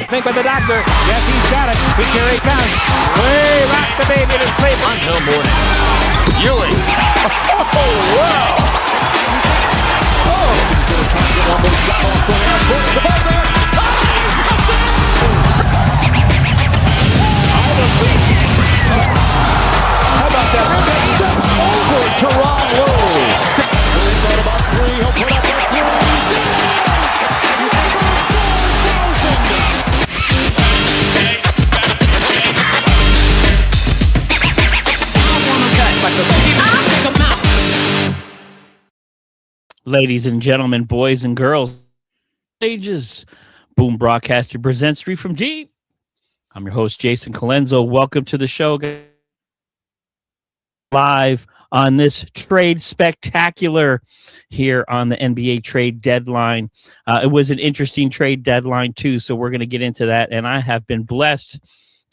think with the doctor. Yes, he's got it. Here he comes. Way rock the baby to sleep. Until morning. Ewing. Oh, wow. Oh, he's going to try to get one more shot off the last push. The ball's there. How about that? Steps over Toronto. Really thought about three. He'll put up that three. Ladies and gentlemen, boys and girls, ages, Boom Broadcaster presents Three from Deep. I'm your host, Jason Calenzo. Welcome to the show, guys. Live on this trade spectacular here on the NBA trade deadline. It was an interesting trade deadline, too, so we're going to get into that. And I have been blessed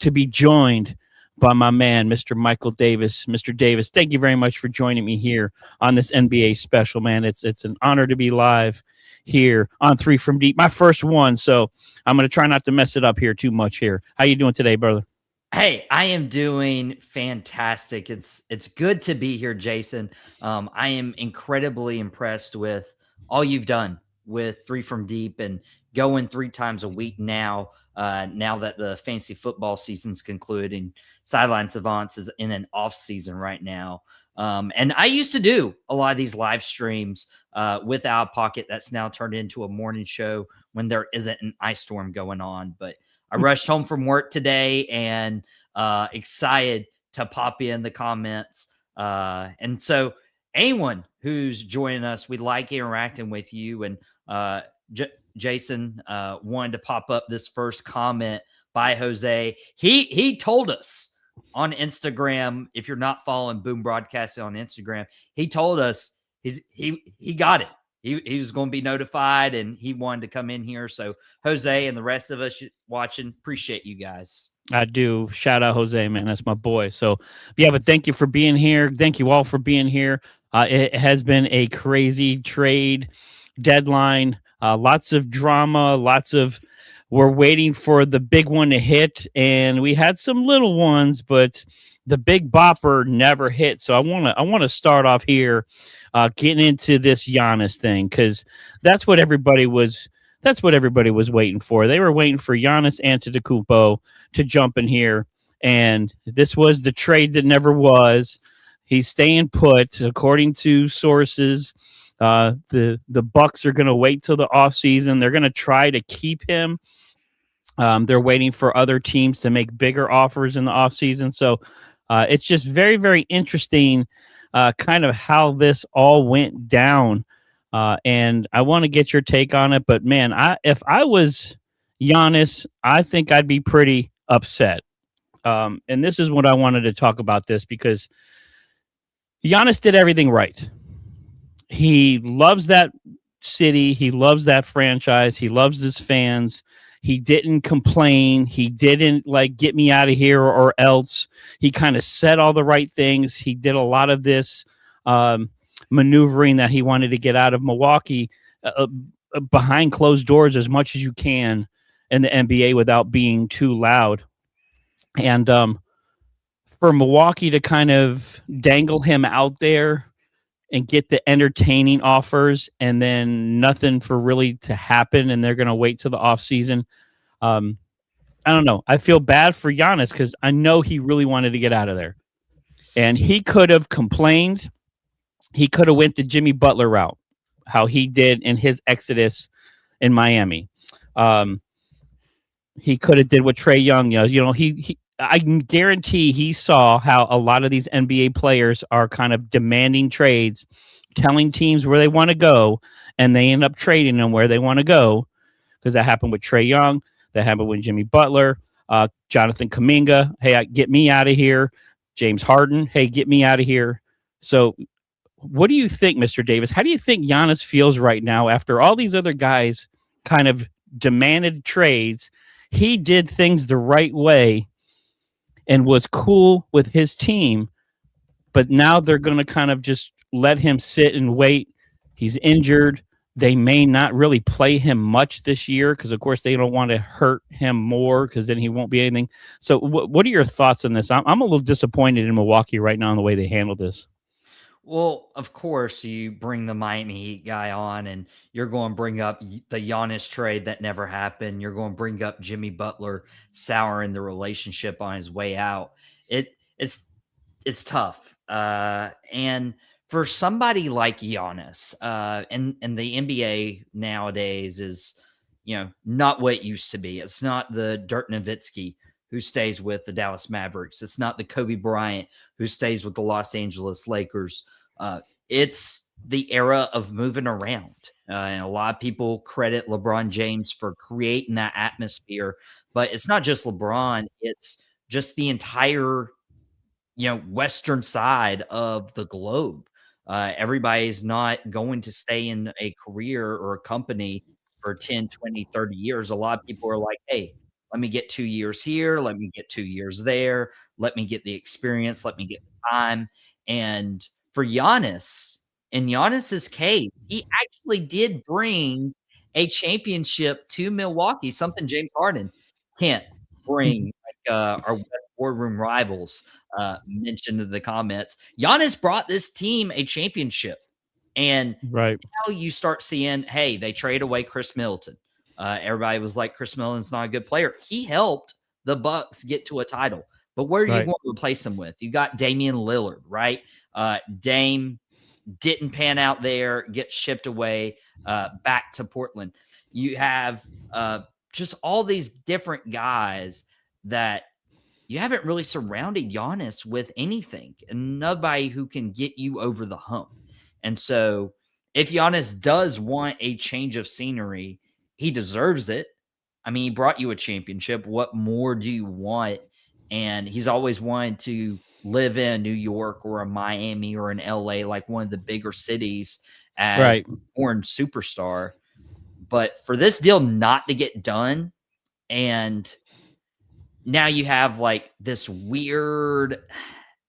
to be joined by my man, Mr. Michael Davis. Mr. Davis, thank you very much for joining me here on this NBA special, man. It's an honor to be live here on Three from Deep, my first one, so I'm going to try not to mess it up here too much here. How you doing today, brother? Hey, I am doing fantastic. It's good to be here, Jason. I am incredibly impressed with all you've done with Three from Deep and going 3 times a week now. Now that the fantasy football season's concluding, Sideline Savants is in an off season right now. And I used to do a lot of these live streams with Out of Pocket. That's now turned into a morning show when there isn't an ice storm going on. But I rushed home from work today and excited to pop in the comments. And so anyone who's joining us, we like interacting with you. And Jason wanted to pop up this first comment by Jose. He told us on Instagram, if you're not following Boom Broadcasting on Instagram, he told us he got it. He was going to be notified and he wanted to come in here. So Jose and the rest of us watching, appreciate you guys. I do. Shout out Jose, man. That's my boy. So yeah, but thank you for being here. Thank you all for being here. It has been a crazy trade deadline. Lots of drama, we're waiting for the big one to hit, and we had some little ones, but the big bopper never hit. So I want to start off here getting into this Giannis thing, because that's what everybody was waiting for. They were waiting for Giannis Antetokounmpo to jump in here, and this was the trade that never was. He's staying put, according to sources. The Bucks are going to wait till the offseason. They're going to try to keep him. They're waiting for other teams to make bigger offers in the offseason. So it's just very, very interesting kind of how this all went down. And I want to get your take on it. But, man, if I was Giannis, I think I'd be pretty upset. And this is what I wanted to talk about this, because Giannis did everything right. He loves that city. He loves that franchise. He loves his fans. He didn't complain. He didn't get me out of here or else. He kind of said all the right things. He did a lot of this maneuvering that he wanted to get out of Milwaukee behind closed doors as much as you can in the NBA without being too loud. And for Milwaukee to kind of dangle him out there and get the entertaining offers and then nothing for really to happen, and they're going to wait till the offseason. I don't know. I feel bad for Giannis because I know he really wanted to get out of there. And he could have complained. He could have went the Jimmy Butler route, how he did in his exodus in Miami. He could have did what Trae Young, I can guarantee he saw how a lot of these NBA players are kind of demanding trades, telling teams where they want to go, and they end up trading them where they want to go, because that happened with Trae Young. That happened with Jimmy Butler, Jonathan Kuminga. Hey, get me out of here. James Harden. Hey, get me out of here. So what do you think, Mr. Davis? How do you think Giannis feels right now after all these other guys kind of demanded trades? He did things the right way and was cool with his team, but now they're going to kind of just let him sit and wait. He's injured. they may not really play him much this year because, of course, they don't want to hurt him more because then he won't be anything. So what are your thoughts on this? I'm a little disappointed in Milwaukee right now in the way they handle this. Well, of course, you bring the Miami Heat guy on, and you're going to bring up the Giannis trade that never happened. You're going to bring up Jimmy Butler souring the relationship on his way out. It's tough. And for somebody like Giannis, and the NBA nowadays is, not what it used to be. It's not the Dirk Nowitzki who stays with the Dallas Mavericks. It's not the Kobe Bryant who stays with the Los Angeles Lakers. It's the era of moving around. And a lot of people credit LeBron James for creating that atmosphere, but it's not just LeBron. It's just the entire western side of the globe. Everybody's not going to stay in a career or a company for 10, 20, 30 years. A lot of people are like, hey, let me get 2 years here. Let me get 2 years there. Let me get the experience. Let me get the time. And for Giannis, in Giannis's case, he actually did bring a championship to Milwaukee, something James Harden can't bring, like our boardroom rivals mentioned in the comments. Giannis brought this team a championship. And Right. now you start seeing, hey, they trade away Chris Middleton. Everybody was like, Chris Middleton's not a good player. He helped the Bucks get to a title. But where are you going to replace him with? You got Damian Lillard, right? Dame didn't pan out there, get shipped away back to Portland. You have just all these different guys that you haven't really surrounded Giannis with anything, and nobody who can get you over the hump. And so if Giannis does want a change of scenery, he deserves it. I mean, he brought you a championship. What more do you want? And he's always wanted to live in New York or a Miami or an LA, like one of the bigger cities as a born superstar. But for this deal not to get done, and now you have like this weird,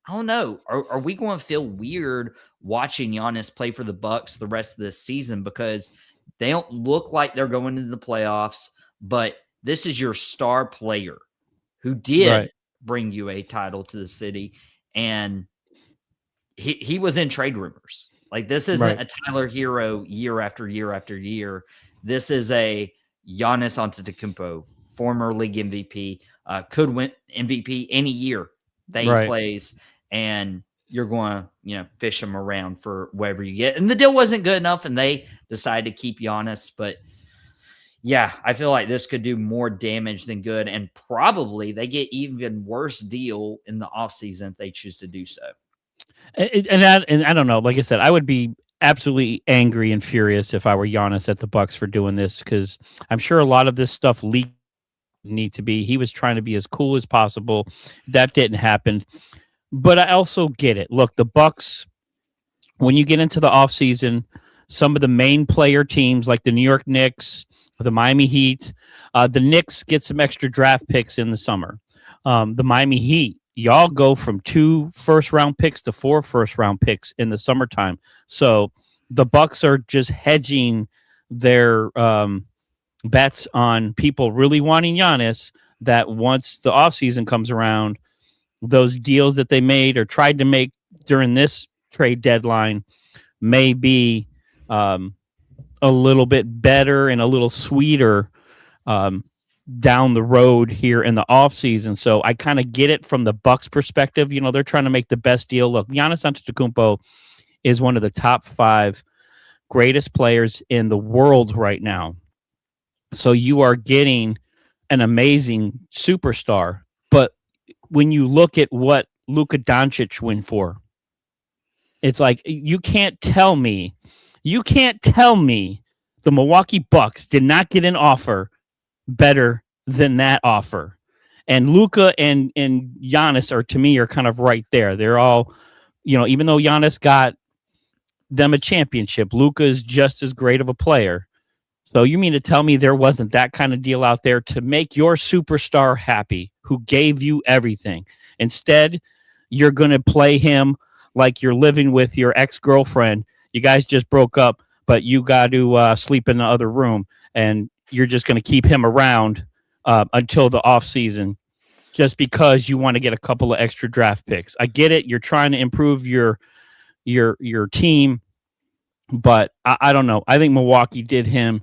I don't know, are we going to feel weird watching Giannis play for the Bucks the rest of this season because they don't look like they're going into the playoffs, but this is your star player who did bring you a title to the city, and he was in trade rumors. Like, this isn't a Tyler Hero year after year after year. This is a Giannis Antetokounmpo, former league MVP, could win MVP any year that he plays, and you're going to, fish him around for whatever you get. And the deal wasn't good enough, and they decided to keep Giannis. But yeah, I feel like this could do more damage than good, and probably they get even worse deal in the offseason if they choose to do so. And I don't know. Like I said, I would be absolutely angry and furious if I were Giannis at the Bucks for doing this, because I'm sure a lot of this stuff leaked. Need to be. He was trying to be as cool as possible. That didn't happen. But I also get it. Look, the Bucks, when you get into the offseason, some of the main player teams like the New York Knicks, the Miami Heat, the Knicks get some extra draft picks in the summer. The Miami Heat, y'all go from 2 first-round picks to 4 first-round picks in the summertime. So the Bucks are just hedging their bets on people really wanting Giannis, that once the offseason comes around, those deals that they made or tried to make during this trade deadline may be a little bit better and a little sweeter down the road here in the offseason. So I kind of get it from the Bucks perspective. They're trying to make the best deal. Look, Giannis Antetokounmpo is one of the top 5 greatest players in the world right now. So you are getting an amazing superstar. But when you look at what Luka Doncic went for, it's like, you can't tell me the Milwaukee Bucks did not get an offer better than that offer. And Luka and Giannis are, to me, are kind of right there. They're all, even though Giannis got them a championship, Luka is just as great of a player. So you mean to tell me there wasn't that kind of deal out there to make your superstar happy, who gave you everything? Instead, you're going to play him like you're living with your ex-girlfriend. You guys just broke up, but you got to sleep in the other room, and you're just going to keep him around until the off season, just because you want to get a couple of extra draft picks. I get it. You're trying to improve your team, but I don't know. I think Milwaukee did him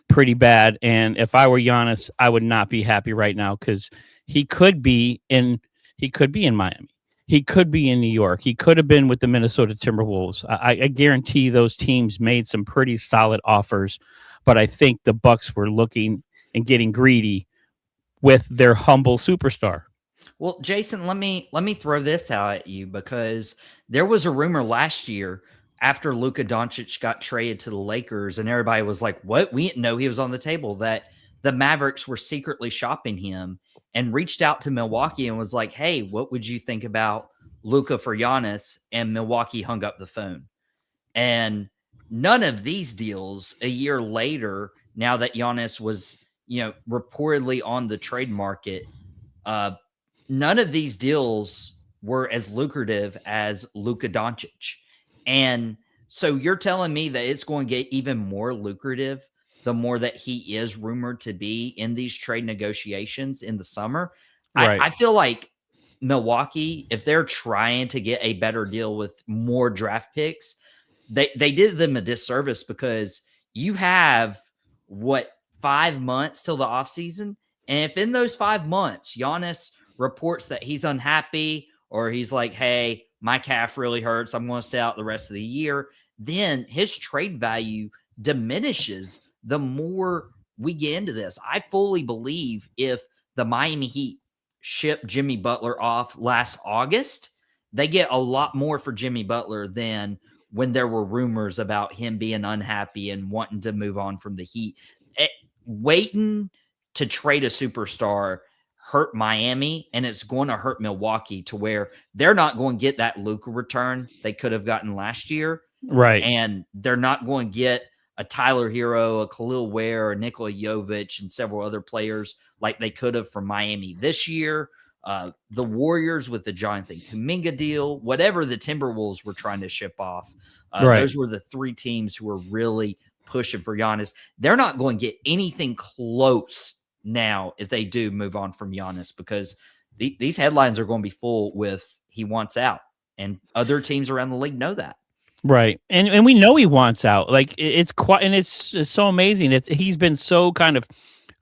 pretty bad, and if I were Giannis, I would not be happy right now, because he could be in Miami. He could be in New York. He could have been with the Minnesota Timberwolves. I guarantee those teams made some pretty solid offers, but I think the Bucks were looking and getting greedy with their humble superstar. Well, Jason, let me throw this out at you, because there was a rumor last year after Luka Doncic got traded to the Lakers, and everybody was like, what? We didn't know he was on the table, that the Mavericks were secretly shopping him, and reached out to Milwaukee and was like, hey, what would you think about Luka for Giannis? And Milwaukee hung up the phone. And none of these deals a year later, now that Giannis was, reportedly on the trade market, none of these deals were as lucrative as Luka Doncic. And so you're telling me that it's going to get even more lucrative the more that he is rumored to be in these trade negotiations in the summer. Right. I feel like Milwaukee, if they're trying to get a better deal with more draft picks, they did them a disservice, because you have 5 months till the offseason. And if in those 5 months, Giannis reports that he's unhappy, or he's like, hey, my calf really hurts, I'm going to stay out the rest of the year, then his trade value diminishes the more we get into this. I fully believe if the Miami Heat shipped Jimmy Butler off last August, they get a lot more for Jimmy Butler than when there were rumors about him being unhappy and wanting to move on from the Heat. Waiting to trade a superstar hurt Miami, and it's going to hurt Milwaukee, to where they're not going to get that Luka return they could have gotten last year. Right. And they're not going to get a Tyler Hero, a Khalil Ware, a Nikola Jovic, and several other players like they could have from Miami this year. The Warriors with the Jonathan Kuminga deal, whatever the Timberwolves were trying to ship off. Those were the three teams who were really pushing for Giannis. They're not going to get anything close now if they do move on from Giannis, because these headlines are going to be full with he wants out, and other teams around the league know that. Right. And we know he wants out. Like, it's quite, and it's so amazing. He's been so kind of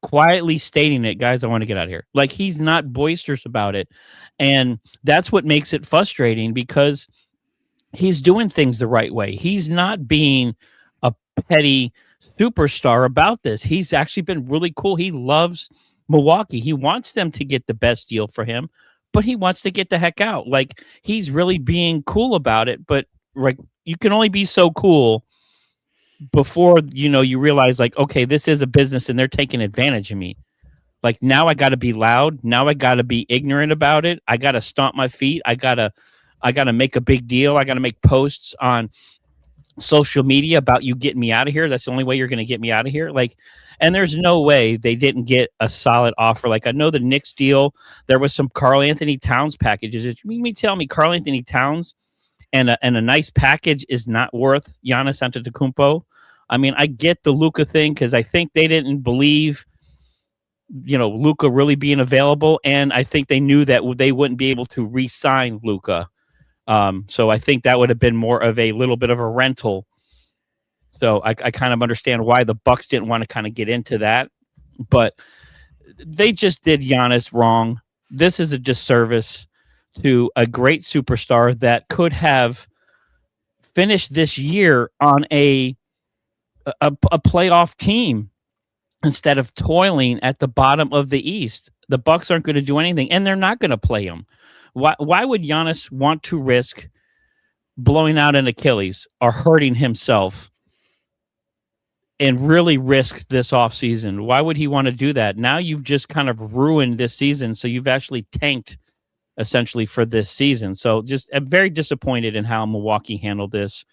quietly stating it, guys, I want to get out of here. Like, he's not boisterous about it. And that's what makes it frustrating, because he's doing things the right way. He's not being a petty superstar about this. He's actually been really cool. He loves Milwaukee. He wants them to get the best deal for him, but he wants to get the heck out. Like, he's really being cool about it, but like, you can only be so cool before, you realize, like, okay, this is a business and they're taking advantage of me. Like, now I got to be loud. Now I got to be ignorant about it. I got to stomp my feet. I got to make a big deal. I got to make posts on social media about you getting me out of here. That's the only way you're going to get me out of here. Like, and there's no way they didn't get a solid offer. Like, I know the Knicks deal, there was some Karl Anthony Towns packages. You mean me tell me Karl Anthony Towns and a nice package is not worth Giannis Antetokounmpo? I mean, I get the Luka thing, because I think they didn't believe, Luka really being available, and I think they knew that they wouldn't be able to re-sign Luka. So I think that would have been more of a little bit of a rental. So I kind of understand why the Bucks didn't want to kind of get into that, but they just did Giannis wrong. This is a disservice to a great superstar that could have finished this year on a playoff team instead of toiling at the bottom of the East. The Bucks aren't going to do anything, and they're not going to play him. Why would Giannis want to risk blowing out an Achilles or hurting himself and really risk this offseason? Why would he want to do that? Now you've just kind of ruined this season, so you've actually tanked essentially for this season. So just I'm very disappointed in how Milwaukee handled this.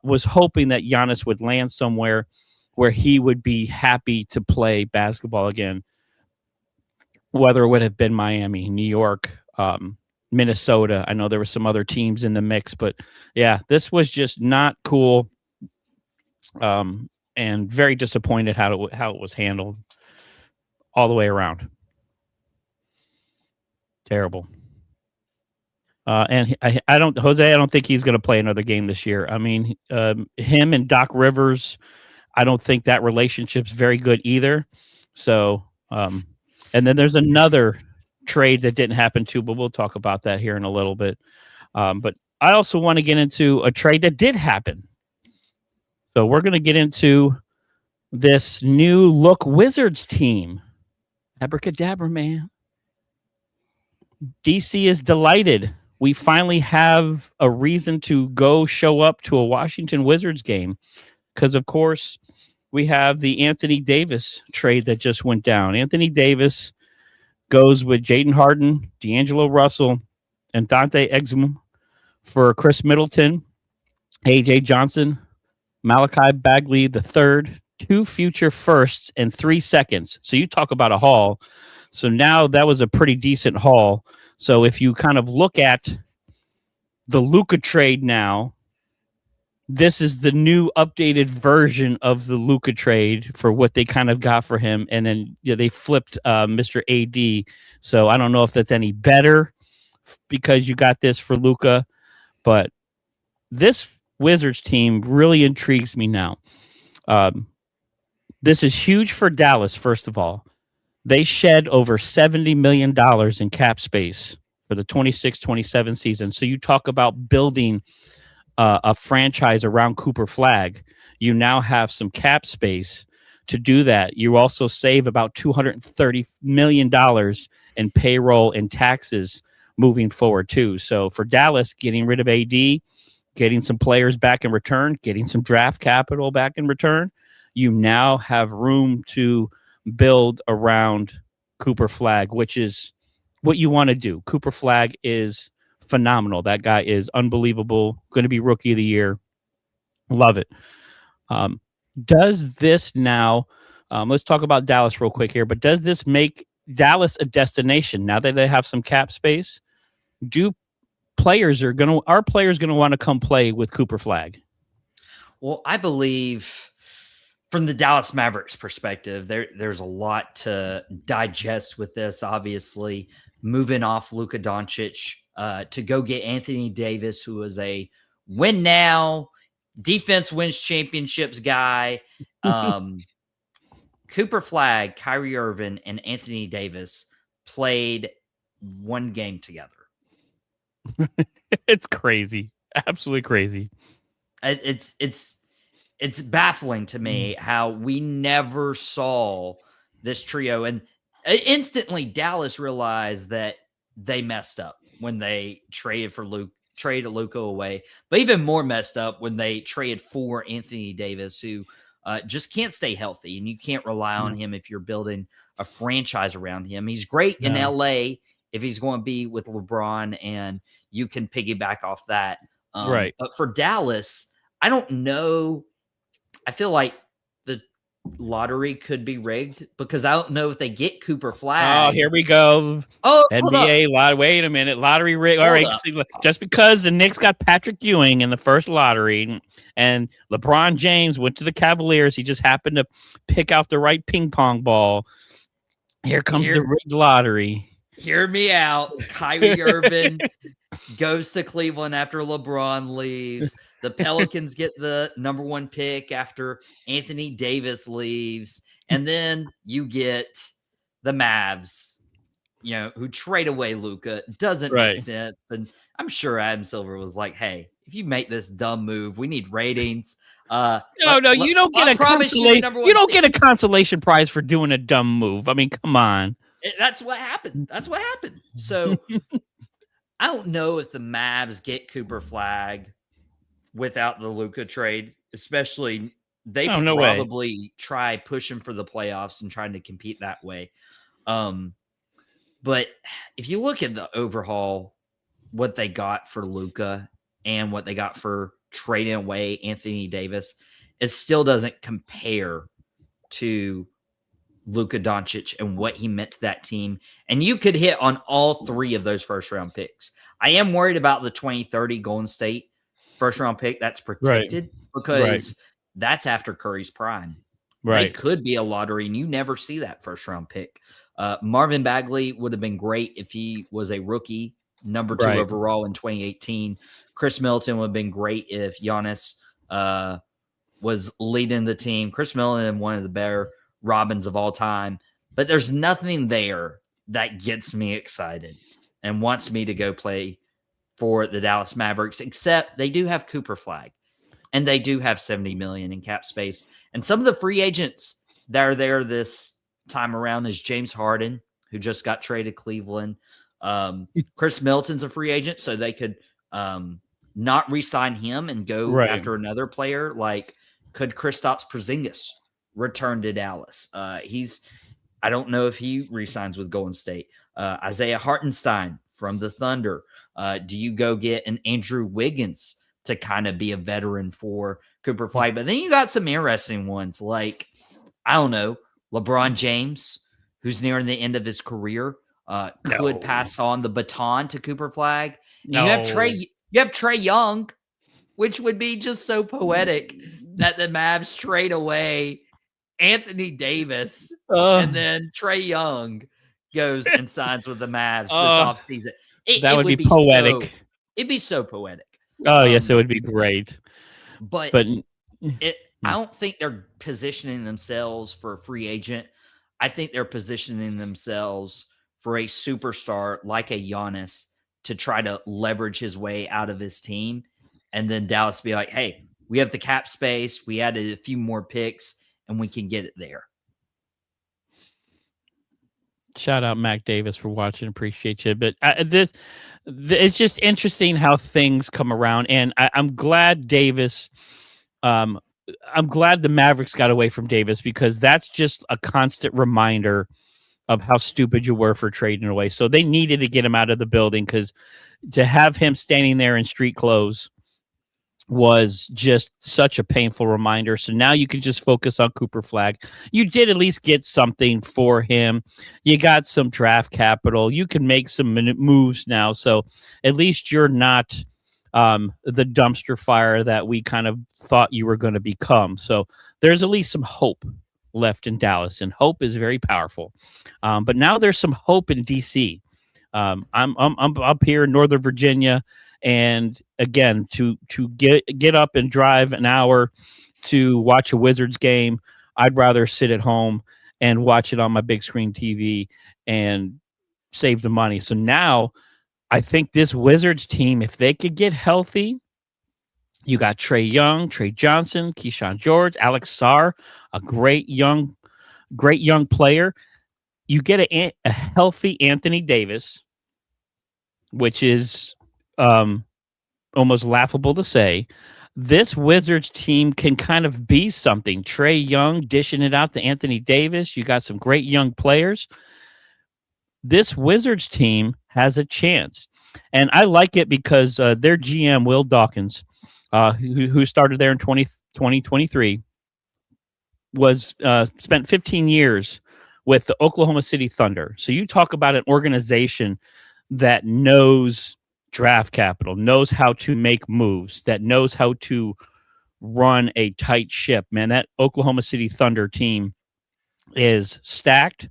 Was hoping that Giannis would land somewhere where he would be happy to play basketball again, whether it would have been Miami, New York, Minnesota. I know there were some other teams in the mix, but yeah, this was just not cool. and very disappointed how it was handled all the way around. Terrible. And I don't think he's going to play another game this year. I mean, him and Doc Rivers, I don't think that relationship's very good either. So, and then there's another trade that didn't happen too, but we'll talk about that here in a little bit. But I also want to get into a trade that did happen. So we're going to get into this new look Wizards team. Abracadabra, man. DC is delighted. We finally have a reason to go show up to a Washington Wizards game because, of course, we have the Anthony Davis trade that just went down. Anthony Davis goes with Jaden Harden, D'Angelo Russell, and Dante Exum for Chris Middleton, AJ Johnson, Malachi Bagley III, 2 future firsts, and 3 seconds. So you talk about a haul. So now that was a pretty decent haul. So if you kind of look at the Luka trade now, this is the new updated version of the Luka trade for what they kind of got for him. And then they flipped Mr. AD. So I don't know if that's any better because you got this for Luka, but this Wizards team really intrigues me now. This is huge for Dallas, first of all. They shed over $70 million in cap space for the 26-27 season. So you talk about building a franchise around Cooper Flag. You now have some cap space to do that. You also save about $230 million in payroll and taxes moving forward, too. So for Dallas, getting rid of AD, getting some players back in return, getting some draft capital back in return, you now have room to build around Cooper Flag, which is what you want to do. Cooper Flag is phenomenal. That guy is unbelievable. Going to be rookie of the year. Love it. Does this now, let's talk about Dallas real quick here, but does this make Dallas a destination now that they have some cap space? Are players going to want to come play with Cooper Flag? Well, I believe from the Dallas Mavericks perspective, there's a lot to digest with this. Obviously, moving off Luka Doncic to go get Anthony Davis, who is a win now, defense wins championships guy. Cooper Flag, Kyrie Irving, and Anthony Davis played one game together. It's crazy. Absolutely crazy. It's baffling to me how we never saw this trio. And instantly Dallas realized that they messed up when they traded Luka away, but even more messed up when they traded for Anthony Davis, who just can't stay healthy, and you can't rely on him if you're building a franchise around him. He's great in LA if he's going to be with LeBron, and you can piggyback off that. Right. But for Dallas, I don't know. I feel like the lottery could be rigged because I don't know if they get Cooper Flag. Oh, here we go. Oh, NBA lottery. Wait a minute. Lottery rig. All right. Just because the Knicks got Patrick Ewing in the first lottery and LeBron James went to the Cavaliers, he just happened to pick out the right ping pong ball. Here comes the rigged lottery. Hear me out. Kyrie Irving goes to Cleveland after LeBron leaves. The Pelicans get the number 1 pick after Anthony Davis leaves. And then you get the Mavs, who trade away Luka. Doesn't make sense. And I'm sure Adam Silver was like, hey, if you make this dumb move, we need ratings. No, you don't get a consolation. You don't get a consolation prize for doing a dumb move. I mean, come on. That's what happened. So I don't know if the Mavs get Cooper Flag without the Luka trade, especially they probably try pushing for the playoffs and trying to compete that way. But if you look at the overhaul, what they got for Luka and what they got for trading away Anthony Davis, it still doesn't compare to Luka Doncic and what he meant to that team. And you could hit on all 3 of those first round picks. I am worried about the 2030 Golden State first round pick that's protected because that's after Curry's prime. They Right. could be a lottery, and you never see that first-round pick. Marvin Bagley would have been great if he was a rookie, number 2 Right. overall in 2018. Chris Middleton would have been great if Giannis was leading the team. Chris Middleton, one of the better Robins of all time. But there's nothing there that gets me excited and wants me to go play for the Dallas Mavericks, except they do have Cooper Flag, and they do have $70 million in cap space. And some of the free agents that are there this time around is James Harden, who just got traded to Cleveland. Chris Middleton's a free agent, so they could not re-sign him and go after another player. Like, could Kristaps Porzingis return to Dallas? I don't know if he re-signs with Golden State. Isaiah Hartenstein from the Thunder. Do you go get an Andrew Wiggins to kind of be a veteran for Cooper Flag? But then you got some interesting ones like, I don't know, LeBron James, who's nearing the end of his career, could pass on the baton to Cooper Flag. And you have Trae Young, which would be just so poetic that the Mavs trade away Anthony Davis and then Trae Young goes and signs with the Mavs this offseason. That would be poetic. It'd be so poetic. Oh, yes, it would be great. But I don't think they're positioning themselves for a free agent. I think they're positioning themselves for a superstar like a Giannis to try to leverage his way out of his team. And then Dallas be like, hey, we have the cap space. We added a few more picks, and we can get it there. Shout out Mac Davis for watching. Appreciate you. But it's just interesting how things come around. And I'm glad Davis, I'm glad the Mavericks got away from Davis, because that's just a constant reminder of how stupid you were for trading away. So they needed to get him out of the building, because to have him standing there in street clothes was just such a painful reminder. So now you can just focus on Cooper Flag. You did at least get something for him. You got some draft capital. You can make some moves now. So at least you're not the dumpster fire that we kind of thought you were going to become. So there's at least some hope left in Dallas, and hope is very powerful. But now there's some hope in DC. I'm up here in Northern Virginia, and again, to get up and drive an hour to watch a Wizards game, I'd rather sit at home and watch it on my big screen TV and save the money. So now I think this Wizards team, if they could get healthy, you got Trae Young, Trey Johnson, Keyshawn George, Alex Sarr, a great young player. You get a healthy Anthony Davis, which is almost laughable to say. This Wizards team can kind of be something. Trae Young dishing it out to Anthony Davis. You got some great young players. This Wizards team has a chance. And I like it because their GM, Will Dawkins, who started there in 2023, was spent 15 years with the Oklahoma City Thunder. So you talk about an organization that knows draft capital, knows how to make moves, that knows how to run a tight ship. Man, that Oklahoma City Thunder team is stacked.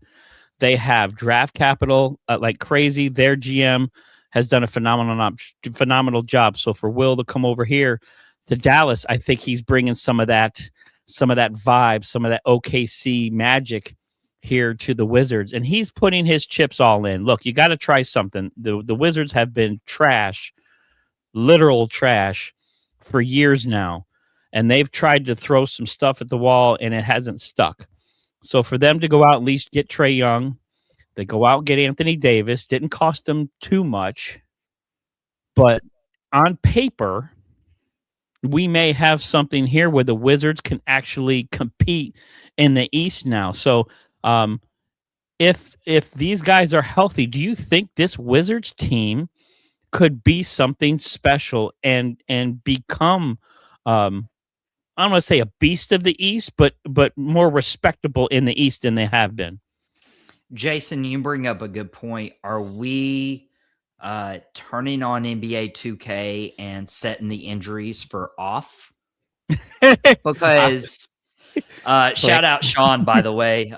They have draft capital like crazy. Their GM has done a phenomenal job. So for Will to come over here to Dallas, I think he's bringing some of that vibe, some of that OKC magic here to the Wizards, and he's putting his chips all in. Look, you got to try something. The Wizards have been trash, literal trash, for years now, and they've tried to throw some stuff at the wall, and it hasn't stuck. So for them to go out, at least get Trae Young, they go out and get Anthony Davis. Didn't cost them too much, but on paper, we may have something here where the Wizards can actually compete in the East now. So if these guys are healthy, do you think this Wizards team could be something special and become I don't want to say a beast of the East, but more respectable in the East than they have been? Jason, you bring up a good point. Are we turning on NBA 2K and setting the injuries for off because shout out Sean, by the way,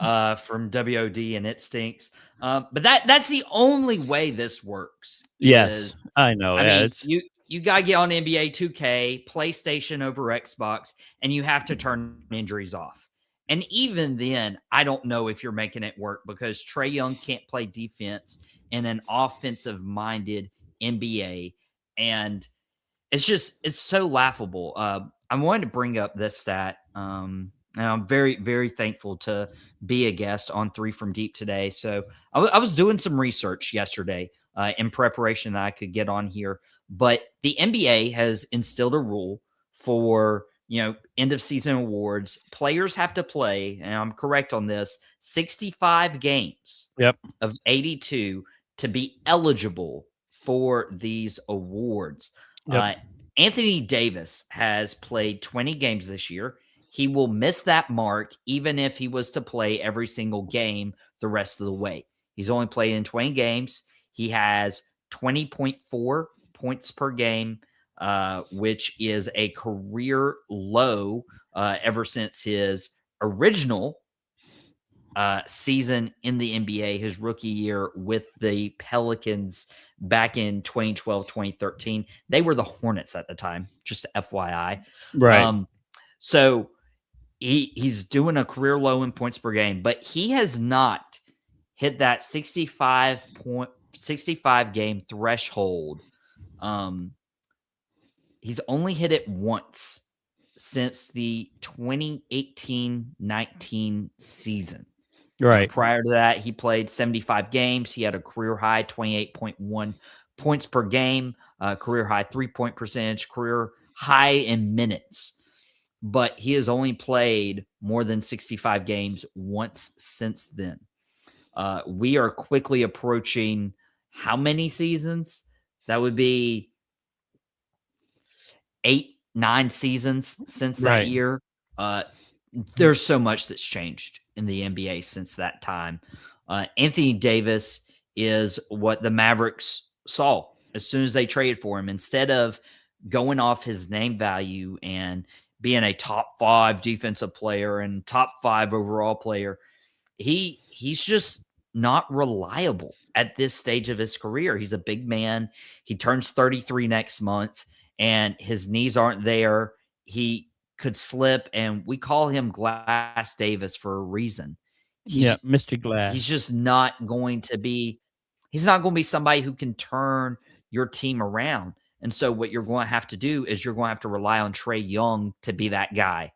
from WOD and It Stinks. But that's the only way this works. Yes, I know. I Yeah, mean, you gotta get on NBA 2K, PlayStation over Xbox, and you have to turn injuries off. And even then, I don't know if you're making it work because Trae Young can't play defense in an offensive-minded NBA, and it's so laughable. I wanted to bring up this stat. And I'm very, very thankful to be a guest on Three from Deep today. So I was doing some research yesterday in preparation that I could get on here. But the NBA has instilled a rule for end of season awards. Players have to play, and I'm correct on this, 65 games of 82 to be eligible for these awards. Anthony Davis has played 20 games this year. He will miss that mark even if he was to play every single game the rest of the way. He's only played in 20 games. He has 20.4 points per game, which is a career low ever since his original season in the NBA, his rookie year with the Pelicans back in 2012, 2013. They were the Hornets at the time, just FYI. Right. So he's doing a career low in points per game, but he has not hit that 65 game threshold. He's only hit it once since the 2018-19 season. Right. Prior to that, he played 75 games. He had a career high 28.1 points per game, career high 3-point percentage, career high in minutes. But he has only played more than 65 games once since then. We are quickly approaching how many seasons? That would be 8-9 seasons since that year. There's so much that's changed in the NBA since that time. Anthony Davis is what the Mavericks saw as soon as they traded for him. Instead of going off his name value and being a top 5 defensive player and top 5 overall player, he's just not reliable at this stage of his career. He's a big man. He turns 33 next month, and his knees aren't there. He could slip, and we call him Glass Davis for a reason. Mr. Glass. He's just not going to be – he's not going to be somebody who can turn your team around. And so what you're going to have to do is you're going to have to rely on Trae Young to be that guy.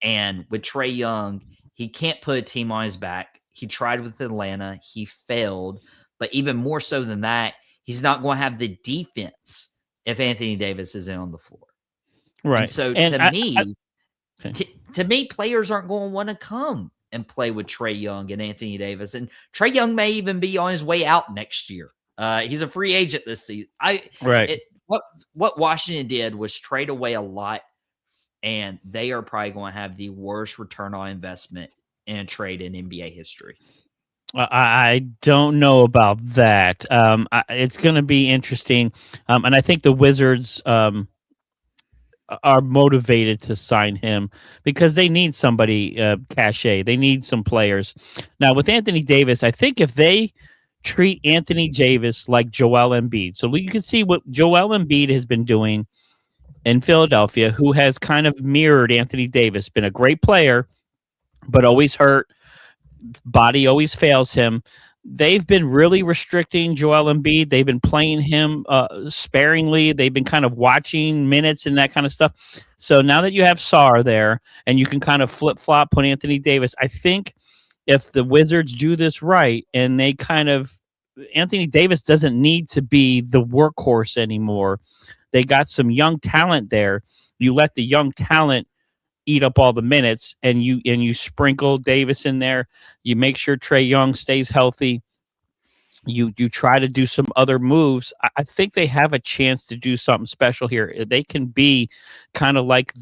And with Trae Young, he can't put a team on his back. He tried with Atlanta. He failed. But even more so than that, he's not going to have the defense if Anthony Davis is in on the floor. Right. And so to me, players aren't going to want to come and play with Trae Young and Anthony Davis. And Trae Young may even be on his way out next year. He's a free agent this season. What Washington did was trade away a lot, and they are probably going to have the worst return on investment in a trade in NBA history. I don't know about that. It's going to be interesting. And I think the Wizards are motivated to sign him because they need somebody cachet. They need some players. Now, with Anthony Davis, I think if they treat Anthony Davis like Joel Embiid, so you can see what Joel Embiid has been doing in Philadelphia, who has kind of mirrored Anthony Davis, been a great player, but always hurt. Body always fails him. They've been really restricting Joel Embiid. They've been playing him sparingly. They've been kind of watching minutes and that kind of stuff. So now that you have Sarr there and you can kind of flip-flop, put Anthony Davis, I think if the Wizards do this right and they kind of – Anthony Davis doesn't need to be the workhorse anymore. They got some young talent there. You let the young talent eat up all the minutes, and you sprinkle Davis in there. You make sure Trae Young stays healthy. You try to do some other moves. I think they have a chance to do something special here. They can be kind of like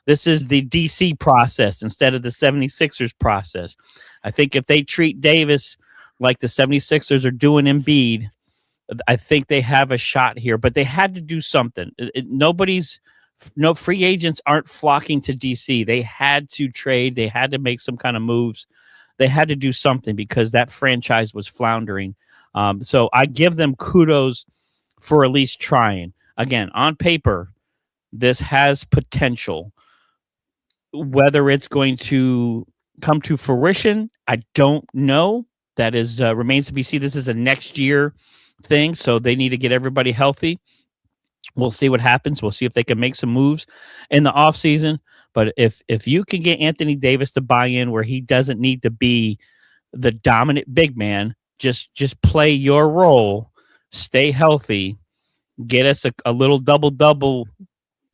this is the DC process instead of the 76ers process. I think if they treat Davis like the 76ers are doing Embiid, I think they have a shot here, but they had to do something. Nobody's No, free agents aren't flocking to DC. They had to trade. They had to make some kind of moves. They had to do something because that franchise was floundering. So I give them kudos for at least trying. Again, on paper, this has potential. Whether it's going to come to fruition, I don't know. That is remains to be seen. This is a next year thing, so they need to get everybody healthy. We'll see what happens. We'll see if they can make some moves in the offseason. But if you can get Anthony Davis to buy in where he doesn't need to be the dominant big man, just play your role, stay healthy, get us a little double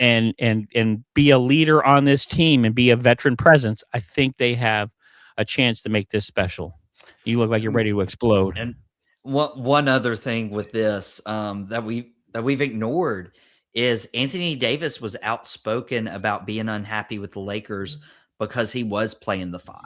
and be a leader on this team and be a veteran presence, I think they have a chance to make this special. You look like you're ready to explode. And one other thing with this that we've ignored is Anthony Davis was outspoken about being unhappy with the Lakers because he was playing the 5.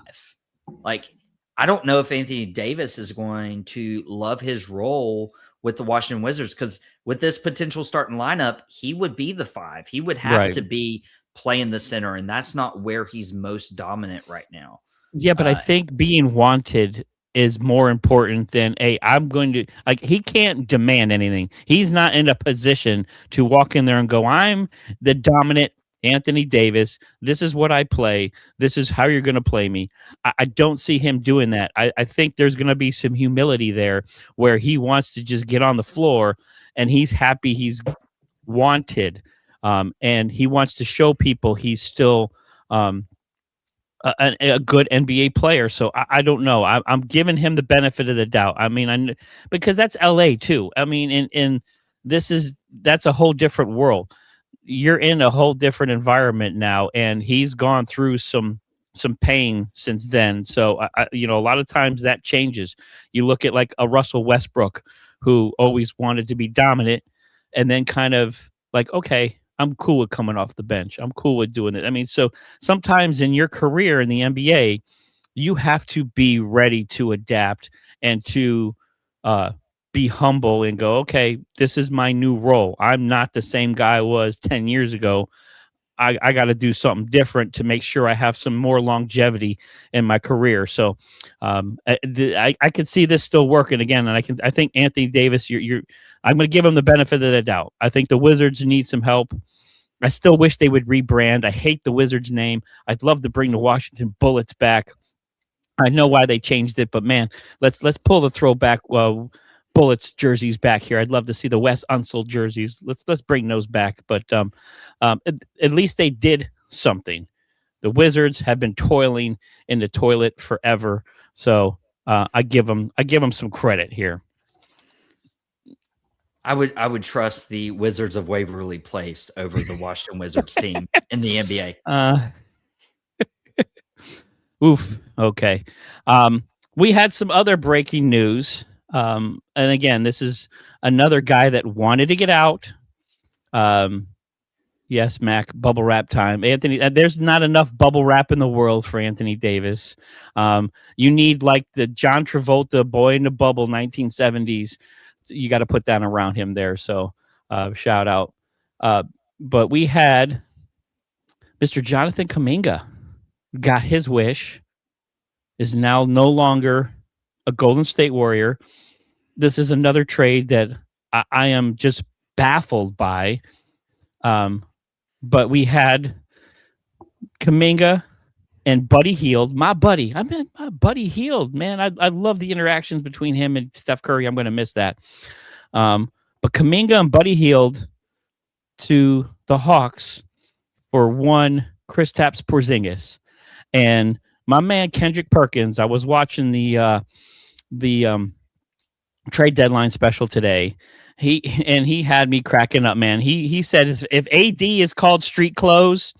Like, I don't know if Anthony Davis is going to love his role with the Washington Wizards, because with this potential starting lineup, he would be the 5. He would have to be playing the center, and that's not where he's most dominant right now. Yeah, but I think being wanted is more important than, hey, I'm going to, like, he can't demand anything. He's not in a position to walk in there and go, I'm the dominant Anthony Davis. This is what I play. This is how you're going to play me. I don't see him doing that. I think there's going to be some humility there where he wants to just get on the floor and he's happy he's wanted. And he wants to show people he's still a good NBA player. So I don't know. I'm giving him the benefit of the doubt. I mean, because that's LA too. I mean, that's a whole different world. You're in a whole different environment now, and he's gone through some pain since then. So a lot of times that changes. You look at like a Russell Westbrook, who always wanted to be dominant, and then kind of like, okay, I'm cool with coming off the bench. I'm cool with doing it. I mean, so sometimes in your career in the NBA, you have to be ready to adapt and to be humble and go, okay, this is my new role. I'm not the same guy I was 10 years ago. I got to do something different to make sure I have some more longevity in my career. So I could see this still working again. And I think Anthony Davis, I'm going to give him the benefit of the doubt. I think the Wizards need some help. I still wish they would rebrand. I hate the Wizards name. I'd love to bring the Washington Bullets back. I know why they changed it, but man, let's pull the throwback Bullets jerseys back here. I'd love to see the Wes Unseld jerseys. Let's bring those back. But at least they did something. The Wizards have been toiling in the toilet forever, so I give them some credit here. I would trust the Wizards of Waverly Place over the Washington Wizards team in the NBA. Oof. Okay. We had some other breaking news. And again, this is another guy that wanted to get out. Yes, Mac, bubble wrap time. Anthony, there's not enough bubble wrap in the world for Anthony Davis. You need like the John Travolta Boy in the Bubble 1970s. You got to put that around him there. So shout out. But we had Mr. Jonathan Kuminga got his wish, is now no longer a Golden State Warrior. This is another trade that I am just baffled by. But we had Kuminga and Buddy Hield, my buddy. I mean, my Buddy Hield, man. I love the interactions between him and Steph Curry. I'm going to miss that. But Kuminga and Buddy Hield to the Hawks for one Kristaps Porzingis. And my man Kendrick Perkins, I was watching the trade deadline special today. He had me cracking up, man. He said if AD is called street clothes,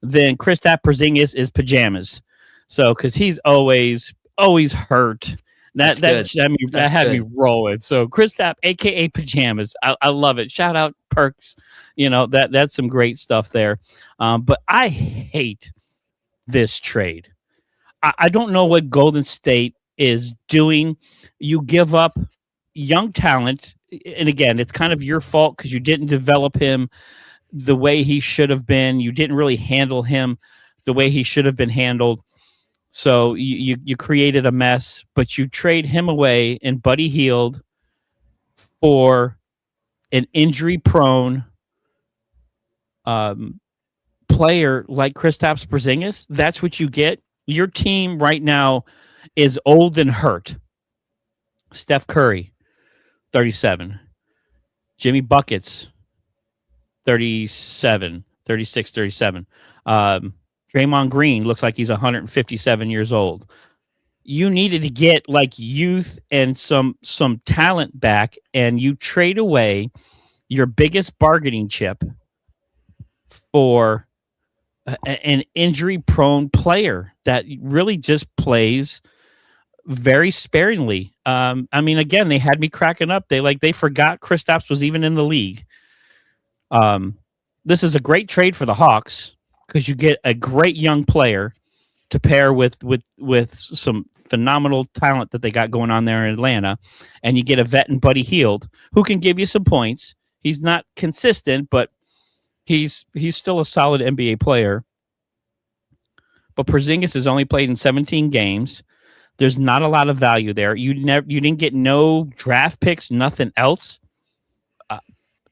then Kristaps Porzingis is pajamas. So because he's always hurt. That had me rolling. So Kristaps, aka pajamas, I love it. Shout out Perks. That's some great stuff there. But I hate this trade. I don't know what Golden State is doing. You give up young talent, and again, it's kind of your fault because you didn't develop him the way he should have been. You didn't really handle him the way he should have been handled. So you created a mess, but you trade him away in Buddy Hield for an injury-prone player like Kristaps Porzingis. That's what you get. Your team right now is old and hurt. Steph Curry, 37. Jimmy Buckets, 37, 36, 37. Draymond Green looks like he's 157 years old. You needed to get like youth and some talent back, and you trade away your biggest bargaining chip for an injury-prone player that really just plays very sparingly. I mean, again, they had me cracking up. They forgot Kristaps was even in the league. This is a great trade for the Hawks because you get a great young player to pair with some phenomenal talent that they got going on there in Atlanta, and you get a vet in Buddy Hield who can give you some points. He's not consistent, but he's still a solid NBA player. But Porzingis has only played in 17 games. There's not a lot of value there. You didn't get no draft picks, nothing else.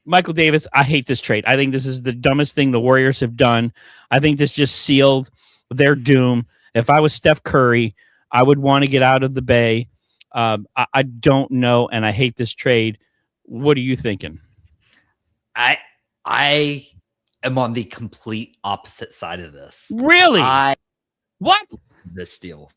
Michael Davis, I hate this trade. I think this is the dumbest thing the Warriors have done. I think this just sealed their doom. If I was Steph Curry, I would want to get out of the Bay. I don't know, and I hate this trade. What are you thinking? I am on the complete opposite side of this. Really? What? This deal.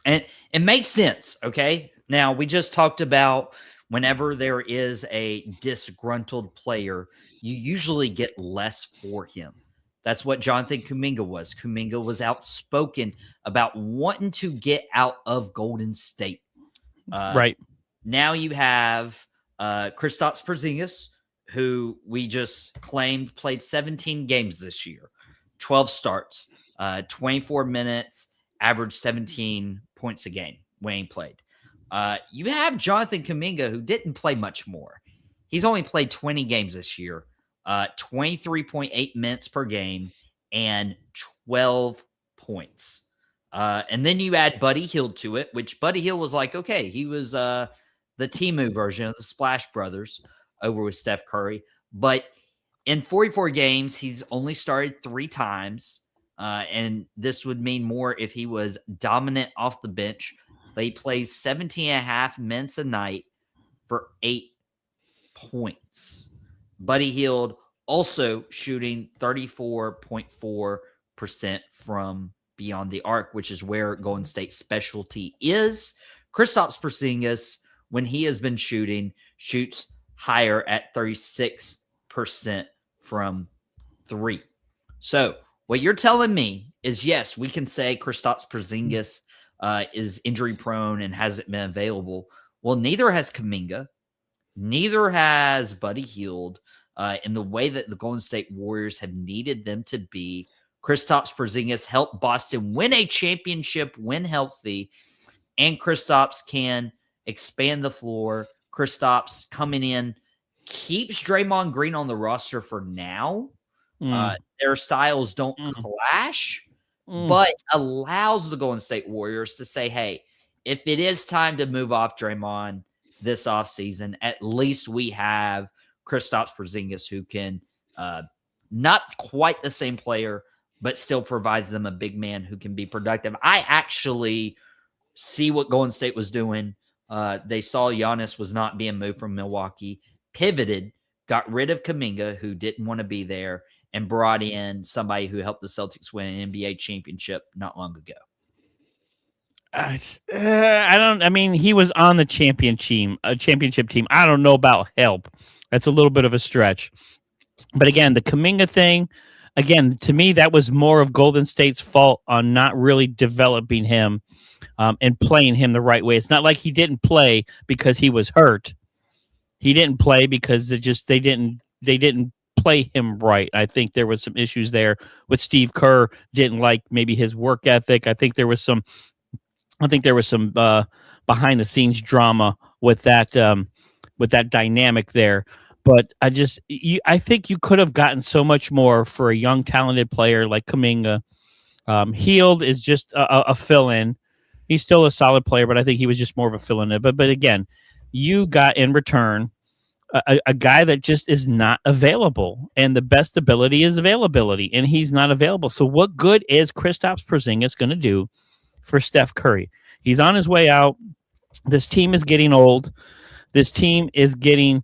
And it makes sense, okay? Now, we just talked about whenever there is a disgruntled player, you usually get less for him. That's what Jonathan Kuminga was. Kuminga was outspoken about wanting to get out of Golden State. Right. Now you have Kristaps Porzingis, who we just claimed played 17 games this year, 12 starts, 24 minutes, averaged 17 points a game when he played. You have Jonathan Kuminga, who didn't play much more. He's only played 20 games this year, 23.8 minutes per game, and 12 points. And then you add Buddy Hield to it, which Buddy Hield was like, okay, he was the Timu version of the Splash Brothers over with Steph Curry. But in 44 games, he's only started 3 times. And this would mean more if he was dominant off the bench. But he plays 17 and a half minutes a night for 8 points. Buddy Hield also shooting 34.4% from beyond the arc, which is where Golden State's specialty is. Kristaps Porzingis, when he has been shooting, shoots higher at 36% from 3. So what you're telling me is, yes, we can say Kristaps Porzingis is injury prone and hasn't been available. Well, neither has Kuminga, neither has Buddy Hield. In the way that the Golden State Warriors have needed them to be, Kristaps Porzingis helped Boston win a championship when healthy, and Kristaps can expand the floor. Kristaps coming in keeps Draymond Green on the roster for now. Their styles don't clash, but allows the Golden State Warriors to say, hey, if it is time to move off Draymond this offseason, at least we have Kristaps Porzingis, who can not quite the same player, but still provides them a big man who can be productive. I actually see what Golden State was doing. They saw Giannis was not being moved from Milwaukee, pivoted, got rid of Kuminga, who didn't want to be there, and brought in somebody who helped the Celtics win an NBA championship not long ago. He was on the championship team. I don't know about help. That's a little bit of a stretch. But again, the Kuminga thing, to me, that was more of Golden State's fault on not really developing him and playing him the right way. It's not like he didn't play because he was hurt. He didn't play because they didn't play him right. I think there was some issues there with Steve Kerr. Didn't like maybe his work ethic. I think there was some behind the scenes drama with that dynamic there. But I think you could have gotten so much more for a young, talented player like Kuminga. Healed is just a fill-in. He's still a solid player, but I think he was just more of a fill-in. But again, you got in return a guy that just is not available, and the best ability is availability, and he's not available. So what good is Kristaps Porzingis going to do for Steph Curry? He's on his way out. This team is getting old. This team is getting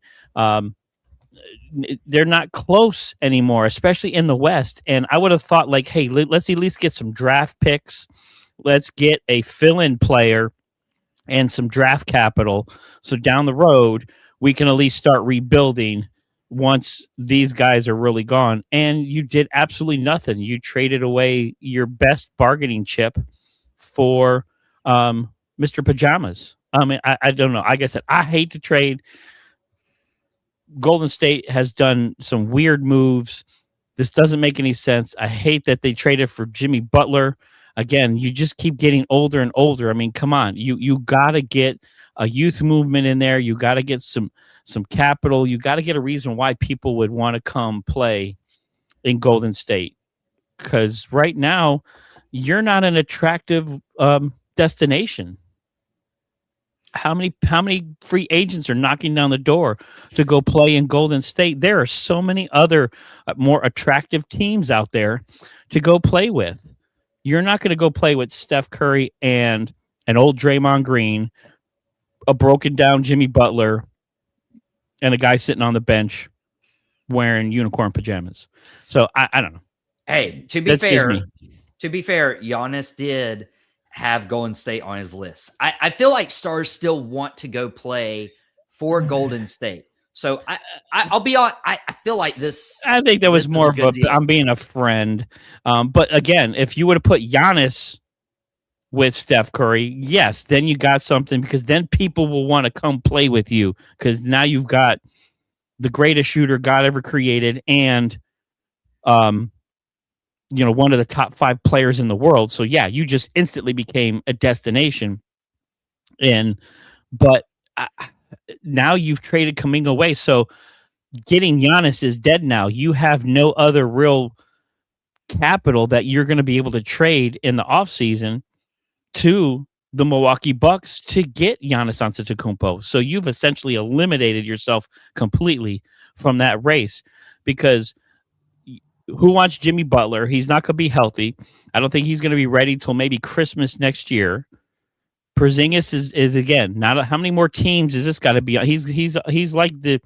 they're not close anymore, especially in the West. And I would have thought, like, hey, let's at least get some draft picks. Let's get a fill-in player and some draft capital. So down the road, we can at least start rebuilding once these guys are really gone. And you did absolutely nothing. You traded away your best bargaining chip for Mr. Pajamas. I mean, I don't know. Like I said, I hate to trade. Golden State has done some weird moves. This doesn't make any sense. I hate that they traded for Jimmy Butler. Again, you just keep getting older and older. I mean, come on. You got to get a youth movement in there. You got to get some capital. You got to get a reason why people would want to come play in Golden State. Because right now, you're not an attractive destination. How many free agents are knocking down the door to go play in Golden State? There are so many other more attractive teams out there to go play with. You're not going to go play with Steph Curry and an old Draymond Green, a broken down Jimmy Butler, and a guy sitting on the bench wearing unicorn pajamas. So I don't know. Hey, to be fair, Giannis did have Golden State on his list. I feel like stars still want to go play for Golden State. So I'll be on. I feel like this. I think that was more of a deal. I'm being a friend. But again, if you would have put Giannis with Steph Curry, yes, then you got something, because then people will want to come play with you, because now you've got the greatest shooter God ever created and one of the top 5 players in the world. So yeah, you just instantly became a destination. But now you've traded Kuminga away. So getting Giannis is dead now. You have no other real capital that you're going to be able to trade in the offseason to the Milwaukee Bucks to get Giannis Antetokounmpo. So you've essentially eliminated yourself completely from that race, because who wants Jimmy Butler? He's not going to be healthy. I don't think he's going to be ready till maybe Christmas next year. Porzingis is again, not how many more teams is this got to be on? He's like the,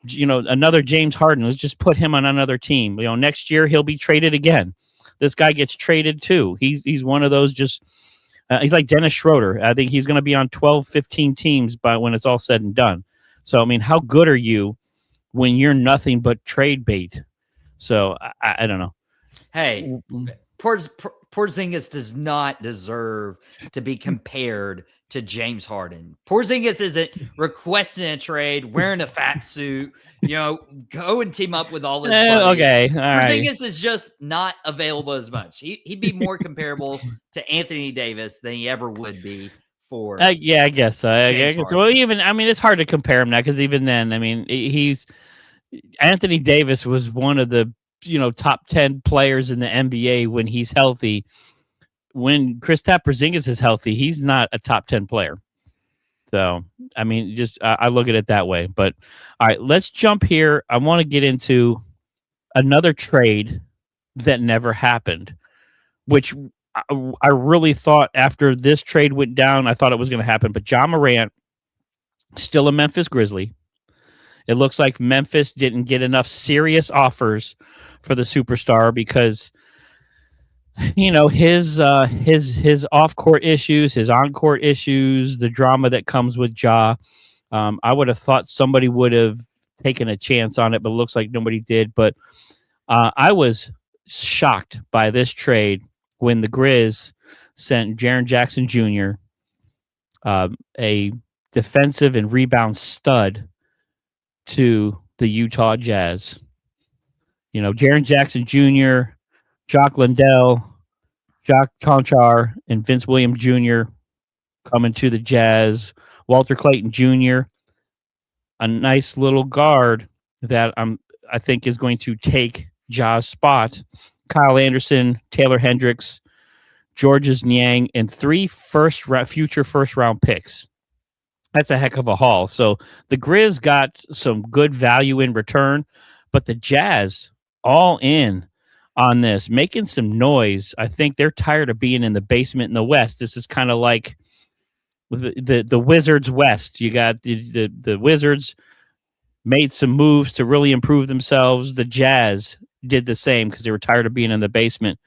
another James Harden. Let's just put him on another team. Next year he'll be traded again. This guy gets traded too. He's one of those just, he's like Dennis Schroeder. I think he's going to be on 12, 15 teams by when it's all said and done. So, I mean, how good are you when you're nothing but trade bait? So I don't know. Hey, Porzingis does not deserve to be compared to James Harden. Porzingis isn't requesting a trade, wearing a fat suit, go and team up with all his buddies. Okay, all right. Porzingis is just not available as much. He'd be more comparable to Anthony Davis than he ever would be for. Yeah, I guess so. I guess. Well, it's hard to compare him now, because even then, Anthony Davis was one of the top 10 players in the NBA when he's healthy. When Kristaps Porzingis is healthy, he's not a top 10 player. So, I look at it that way. But all right, let's jump here. I want to get into another trade that never happened, which I really thought after this trade went down, I thought it was going to happen. But Ja Morant, still a Memphis Grizzly. It looks like Memphis didn't get enough serious offers for the superstar, because his off-court issues, his on-court issues, the drama that comes with Ja. I would have thought somebody would have taken a chance on it, but it looks like nobody did. But I was shocked by this trade when the Grizz sent Jaren Jackson Jr., a defensive and rebound stud, to the Utah Jazz. Jaren Jackson Jr., Jock Landale, Jock Conchar, and Vince Williams Jr. coming to the Jazz. Walter Clayton Jr., a nice little guard that I think is going to take Ja's spot. Kyle Anderson, Taylor Hendricks, Georges Niang, and 3 future first round picks. That's a heck of a haul. So the Grizz got some good value in return, but the Jazz all in on this, making some noise. I think they're tired of being in the basement in the West. This is kind of like the Wizards West. You got the Wizards made some moves to really improve themselves. The Jazz did the same because they were tired of being in the basement.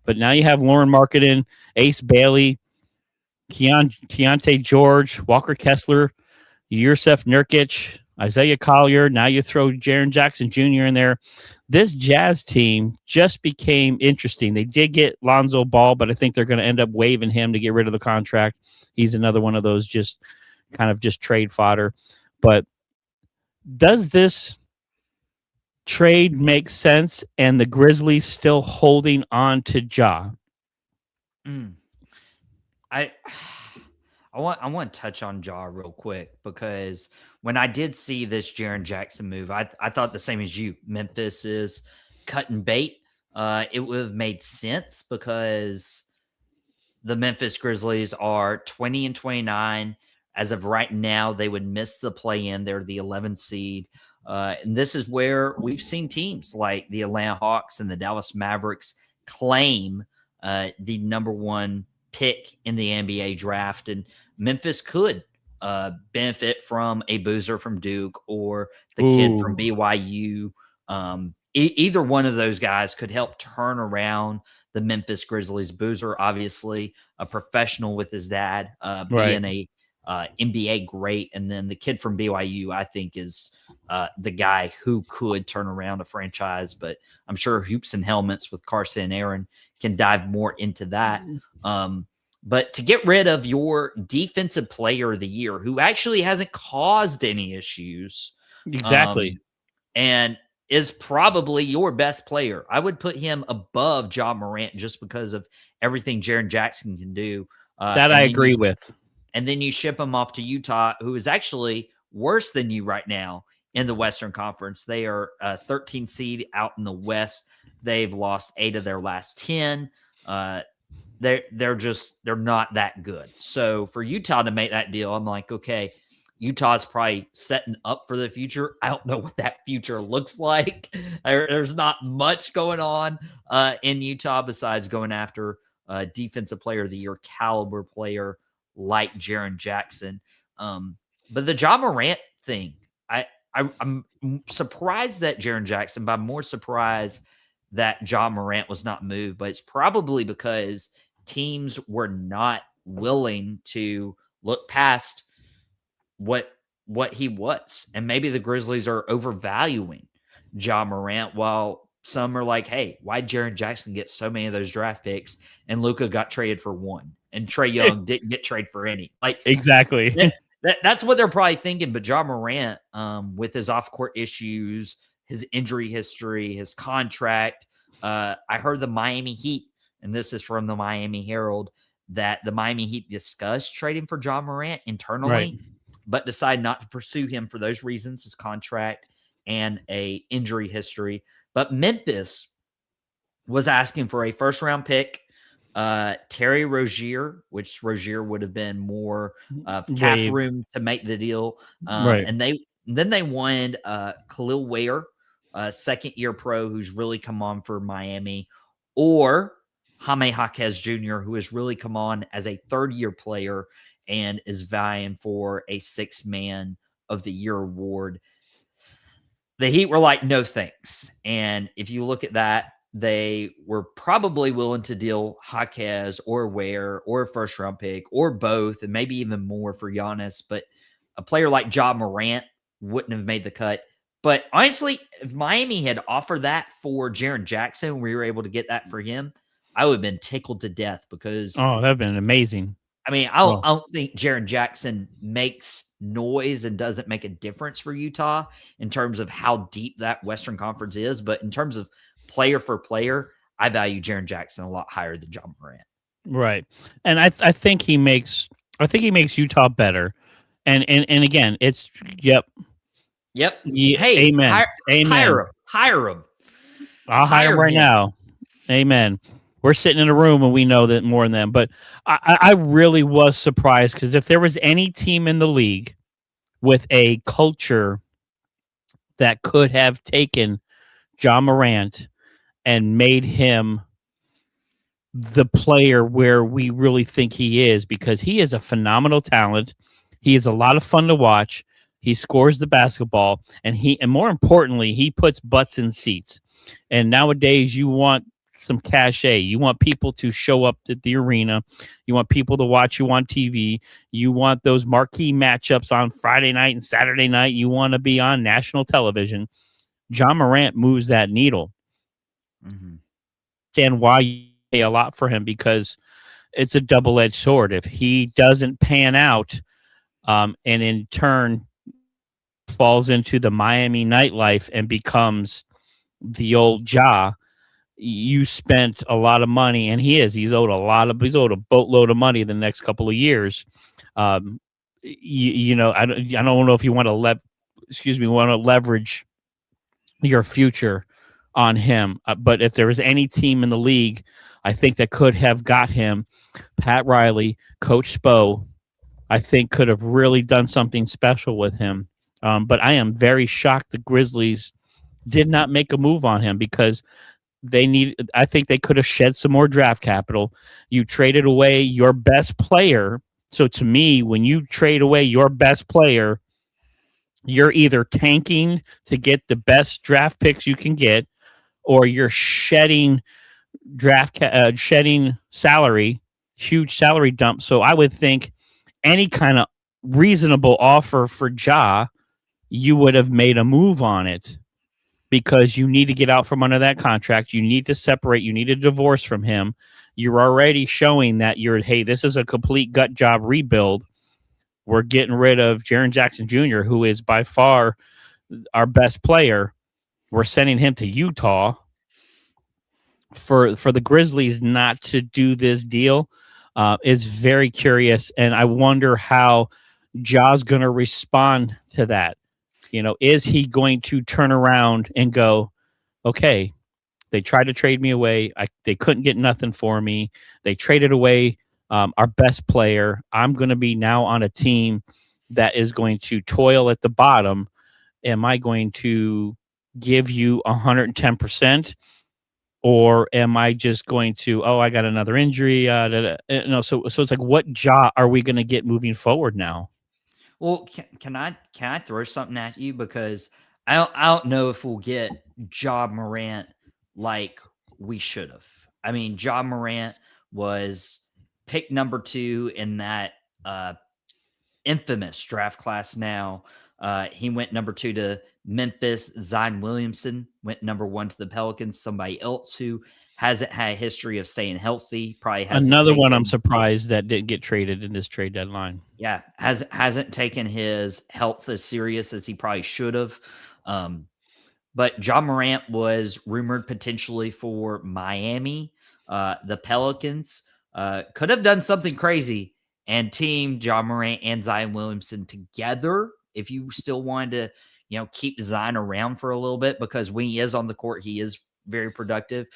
But now you have Lauren Marketing, Ace Bailey, Keontae George, Walker Kessler, Yusef Nurkic, Isaiah Collier. Now you throw Jaren Jackson Jr. in there. This Jazz team just became interesting. They did get Lonzo Ball, but I think they're going to end up waiving him to get rid of the contract. He's another one of those just trade fodder. But does this trade make sense and the Grizzlies still holding on to Ja? I want to touch on Ja real quick, because when I did see this Jaren Jackson move, I thought the same as you. Memphis is cutting bait. It would have made sense because the Memphis Grizzlies are 20-29. As of right now, they would miss the play-in. They're the 11th seed. And this is where we've seen teams like the Atlanta Hawks and the Dallas Mavericks claim the number 1 pick in the NBA draft. And Memphis could benefit from a Boozer from Duke or the kid from BYU. Either one of those guys could help turn around the Memphis Grizzlies. Boozer, obviously, a professional with his dad, being a NBA great. And then the kid from BYU, I think, is the guy who could turn around a franchise. But I'm sure Hoops and Helmets with Carson and Aaron can dive more into that. But to get rid of your defensive player of the year, who actually hasn't caused any issues. Exactly. And is probably your best player. I would put him above Ja Morant just because of everything Jaren Jackson can do. That I agree with. And then you ship him off to Utah, who is actually worse than you right now in the Western Conference. They are a 13 seed out in the West. They've lost 8 of their last 10. They're not that good. So for Utah to make that deal, I'm like, okay, Utah's probably setting up for the future. I don't know what that future looks like. There's not much going on in Utah besides going after a defensive player of the year caliber player like Jaren Jackson. But the Ja Morant thing, I'm surprised that Jaren Jackson, but I'm more surprised that Ja Morant was not moved. But it's probably because teams were not willing to look past what he was. And maybe the Grizzlies are overvaluing Ja Morant, while some are like, hey, why'd Jaren Jackson get so many of those draft picks and Luka got traded for 1 and Trae Young didn't get traded for any? Like, exactly. That's what they're probably thinking. But Ja Morant, with his off-court issues, his injury history, his contract, I heard the Miami Heat, and this is from the Miami Herald, that the Miami Heat discussed trading for Ja Morant internally, but decided not to pursue him for those reasons, his contract and a injury history. But Memphis was asking for a first-round pick, Terry Rozier, which Rozier would have been more cap room to make the deal. And then they wanted Khalil Ware, second-year pro who's really come on for Miami, or Jaime Jaquez Jr., who has really come on as a third-year player and is vying for a 6th Man of the Year award. The Heat were like, no thanks. And if you look at that, they were probably willing to deal Jaquez or Ware or a first-round pick or both, and maybe even more for Giannis. But a player like Ja Morant wouldn't have made the cut. But honestly, if Miami had offered that for Jaren Jackson, we were able to get that for him, I would have been tickled to death because that'd have been amazing. I mean, I don't think Jaren Jackson makes noise and doesn't make a difference for Utah in terms of how deep that Western Conference is. But in terms of player for player, I value Jaren Jackson a lot higher than Ja Morant. Right. And I think he makes Utah better. And again, it's Yep. Yeah, Hey, amen. Amen. hire him. I'll hire him right now. Amen. We're sitting in a room and we know that more than them. But I really was surprised because if there was any team in the league with a culture that could have taken John Morant and made him the player where we really think he is, because he is a phenomenal talent. He is a lot of fun to watch. He scores the basketball, and more importantly, he puts butts in seats. And nowadays, you want some cachet. You want people to show up at the arena. You want people to watch you on TV. You want those marquee matchups on Friday night and Saturday night. You want to be on national television. John Morant moves that needle. Mm-hmm. And why you pay a lot for him, because it's a double-edged sword. If he doesn't pan out, and in turn falls into the Miami nightlife and becomes the old Ja, you spent a lot of money, and he's owed a boatload of money the next couple of years. I don't know if you want to leverage your future on him. But if there was any team in the league, I think that could have got him, Pat Riley, Coach Spo, I think could have really done something special with him. But I am very shocked the Grizzlies did not make a move on him, because I think they could have shed some more draft capital. You traded away your best player. So to me, when you trade away your best player, you're either tanking to get the best draft picks you can get, or you're shedding shedding salary, huge salary dump. So I would think any kind of reasonable offer for Ja, you would have made a move on it, because you need to get out from under that contract. You need to separate. You need a divorce from him. You're already showing that hey, this is a complete gut job rebuild. We're getting rid of Jaren Jackson Jr., who is by far our best player. We're sending him to Utah. For the Grizzlies not to do this deal is very curious, and I wonder how Ja's going to respond to that. Is he going to turn around and go, okay, they tried to trade me away. They couldn't get nothing for me. They traded away our best player. I'm going to be now on a team that is going to toil at the bottom. Am I going to give you 110%? Or am I just going to, I got another injury? No, so it's like, what Ja are we going to get moving forward now? Well, can I throw something at you, because I don't know if we'll get Ja Morant like we should have. I mean, Ja Morant was pick number 2 in that infamous draft class. Now he went number 2 to Memphis. Zion Williamson went number 1 to the Pelicans. Somebody else who hasn't had a history of staying healthy, probably hasn't. Another one I'm surprised that didn't get traded in this trade deadline. Yeah, hasn't taken his health as serious as he probably should have. But Ja Morant was rumored potentially for Miami. The Pelicans could have done something crazy and teamed Ja Morant and Zion Williamson together if you still wanted to, keep Zion around for a little bit, because when he is on the court, he is very productive.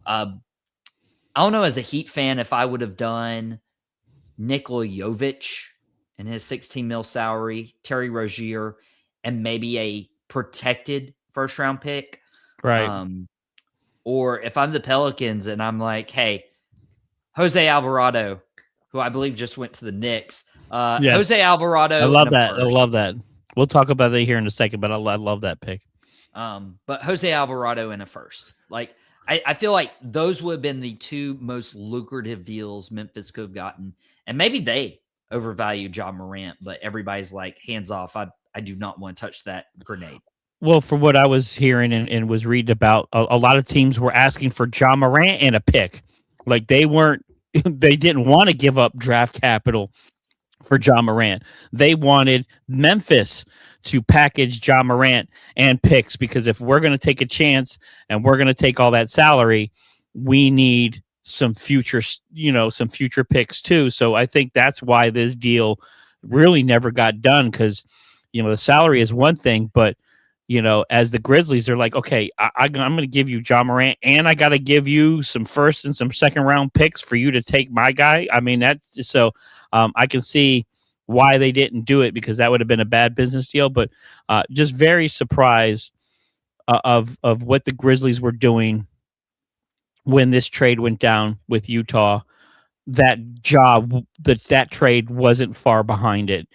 I don't know, as a Heat fan, if I would have done Nikola Jovic and his $16 million salary, Terry Rozier, and maybe a protected first-round pick. Right. Or if I'm the Pelicans and I'm like, hey, Jose Alvarado, who I believe just went to the Knicks. Yes. Jose Alvarado. I love that. I love that. We'll talk about that here in a second, but I love that pick. But Jose Alvarado in a first. Like, I feel like those would have been the 2 most lucrative deals Memphis could have gotten. And maybe they overvalue Ja Morant, but everybody's like, hands off. I do not want to touch that grenade. Well, from what I was hearing and was reading about, a lot of teams were asking for Ja Morant and a pick. Like they didn't want to give up draft capital for Ja Morant. They wanted Memphis to package Ja Morant and picks, because if we're going to take a chance and we're going to take all that salary, we need some future picks too. So I think that's why this deal really never got done, because the salary is one thing, but as the Grizzlies are like, okay, I'm going to give you John Morant, and I got to give you some first and some second round picks for you to take my guy. I mean, that's just so I can see why they didn't do it, because that would have been a bad business deal. But just very surprised of what the Grizzlies were doing when this trade went down with Utah. That trade wasn't far behind it.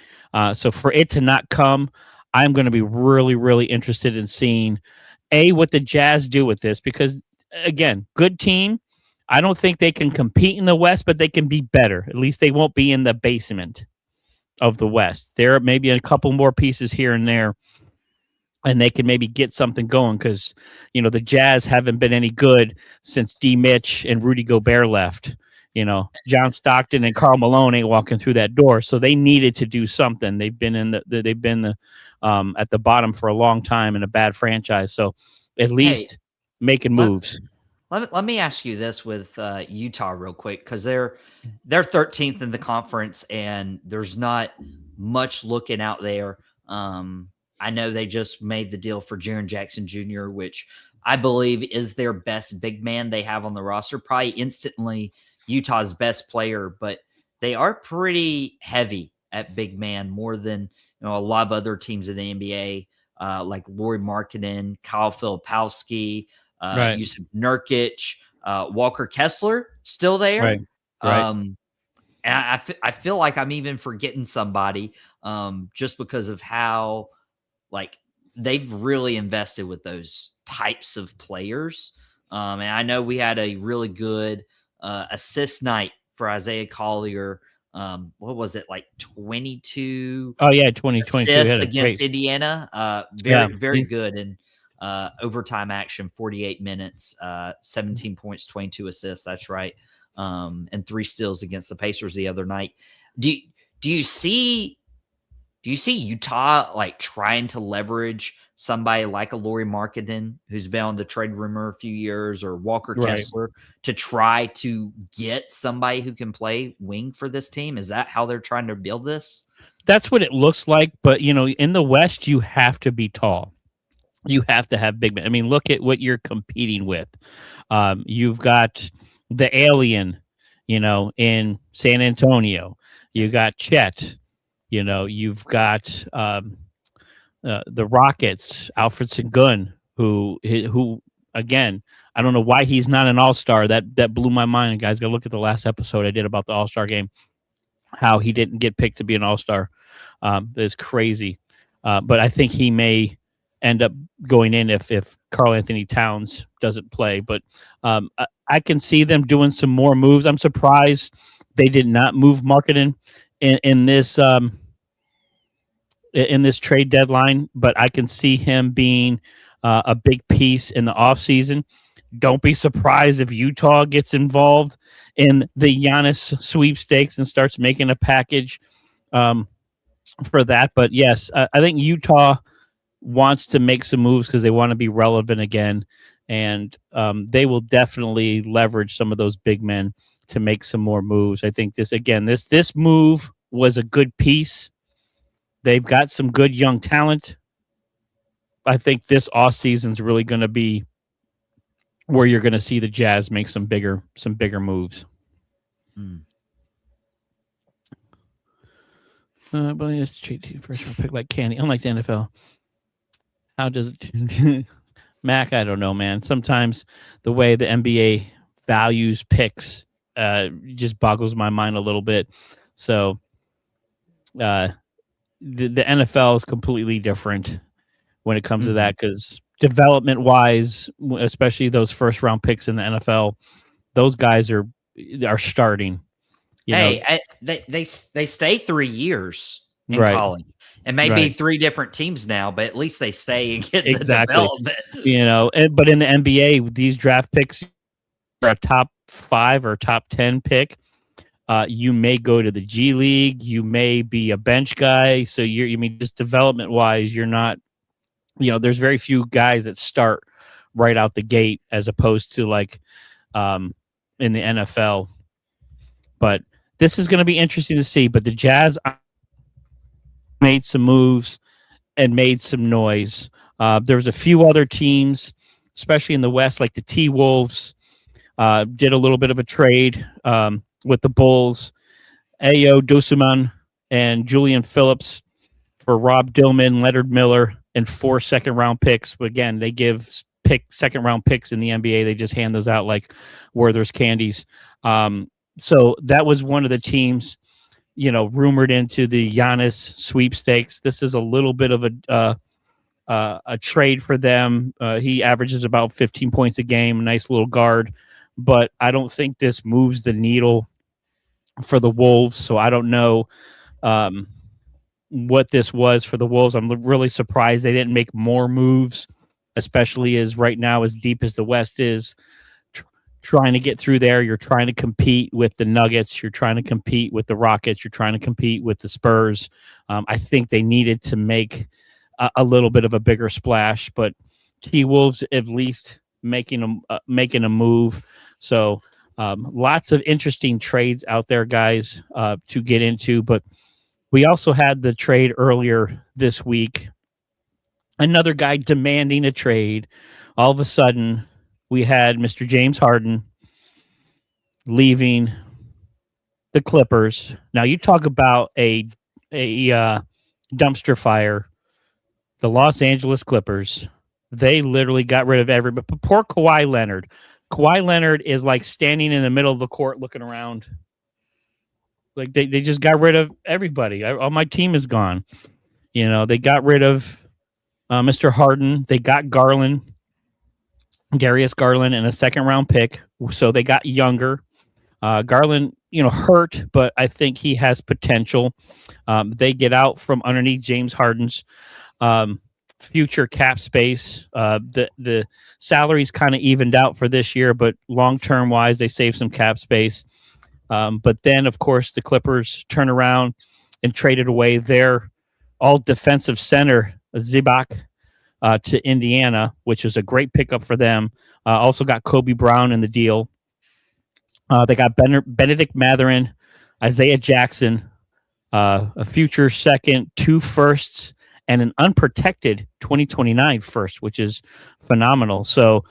So for it to not come, I'm going to be really, really interested in seeing what the Jazz do with this, because again, good team. I don't think they can compete in the West, but they can be better. At least they won't be in the basement of the West. There may be a couple more pieces here and there, and they can maybe get something going, because the Jazz haven't been any good since D. Mitch and Rudy Gobert left. John Stockton and Karl Malone ain't walking through that door, so they needed to do something. They've been at the bottom for a long time in a bad franchise, so at least making moves. Let me ask you this with Utah real quick, because they're 13th in the conference, and there's not much looking out there. I know they just made the deal for Jaren Jackson Jr., which I believe is their best big man they have on the roster, probably instantly Utah's best player, but they are pretty heavy at big man, more than a lot of other teams in the NBA, like Lauri Markkanen, Kyle Filipowski, Yusuf Nurkic, Walker Kessler still there. Right. And I feel like I'm even forgetting somebody, just because of how they've really invested with those types of players. And I know we had a really good assist night for Isaiah Collier. What was it, like 22? Oh yeah, 2022 against Indiana. Very good in overtime action. 48 minutes, 17 points, 22 assists. That's right, and 3 steals against the Pacers the other night. Do you see Utah trying to leverage somebody like a Lauri Markkanen, who's been on the trade rumor a few years, or Walker Kessler, to try to get somebody who can play wing for this team? Is that how they're trying to build this? That's what it looks like. But, in the West, you have to be tall. You have to have big men. I mean, look at what you're competing with. You've got the alien, in San Antonio. You got Chet. You've got the Rockets, Alfred Sengun, who again, I don't know why he's not an all-star. That blew my mind. And guys, go look at the last episode I did about the all-star game, how he didn't get picked to be an all-star. Is crazy. But I think he may end up going in if Karl Anthony Towns doesn't play. But I can see them doing some more moves. I'm surprised they did not move Markkanen in this trade deadline, but I can see him being a big piece in the offseason. Don't be surprised if Utah gets involved in the Giannis sweepstakes and starts making a package for that. But yes, I think Utah wants to make some moves because they want to be relevant again, and they will definitely leverage some of those big men to make some more moves. I think this move was a good piece. They've got some good young talent. I think this offseason is really going to be where you're going to see the Jazz make some bigger moves. But it's first round pick like candy, unlike the NFL. How does it, Mac? I don't know, man. Sometimes the way the NBA values picks just boggles my mind a little bit. So the NFL is completely different when it comes to that, because development wise, especially those first round picks in the NFL, those guys are starting. They stay 3 years in college. It may be 3 different teams now, but at least they stay and get the development. But in the NBA, these draft picks are a top 5 or top 10 pick. You may go to the G League. You may be a bench guy. So just development wise, you're not. There's very few guys that start right out the gate, as opposed to in the NFL. But this is going to be interesting to see. But the Jazz made some moves, and made some noise. There was a few other teams, especially in the West, like the T-Wolves, did a little bit of a trade with the Bulls. Ayo Dosunmu and Julian Phillips for Rob Dillman, Leonard Miller, and 4 second-round picks. But again, they give second-round picks in the NBA. They just hand those out like Werther's candies. So that was one of the teams, rumored into the Giannis sweepstakes. This is a little bit of a trade for them. He averages about 15 points a game, nice little guard. But I don't think this moves the needle for the Wolves. So I don't know what this was for the Wolves. I'm really surprised they didn't make more moves, especially as right now, as deep as the West is, trying to get through there. You're trying to compete with the Nuggets. You're trying to compete with the Rockets. You're trying to compete with the Spurs. I think they needed to make a little bit of a bigger splash, but T-Wolves at least making a move. So lots of interesting trades out there, guys, to get into. But we also had the trade earlier this week. Another guy demanding a trade. All of a sudden, we had Mr. James Harden leaving the Clippers. Now, you talk about a dumpster fire. The Los Angeles Clippers, they literally got rid of everybody. But poor Kawhi Leonard. Kawhi Leonard is like standing in the middle of the court looking around. Like they just got rid of everybody. All my team is gone. They got rid of Mr. Harden. They got Darius Garland, and a second-round pick. So they got younger. Garland, hurt, but I think he has potential. They get out from underneath James Harden's future cap space. The salaries kind of evened out for this year, but long-term wise, they save some cap space. But then, of course, the Clippers turn around and traded away their all-defensive center, Zubac, to Indiana, which is a great pickup for them. Also got Kobe Brown in the deal. They got Benedict Mathurin, Isaiah Jackson, a future second, 2 firsts, and an unprotected 2029 first, which is phenomenal. So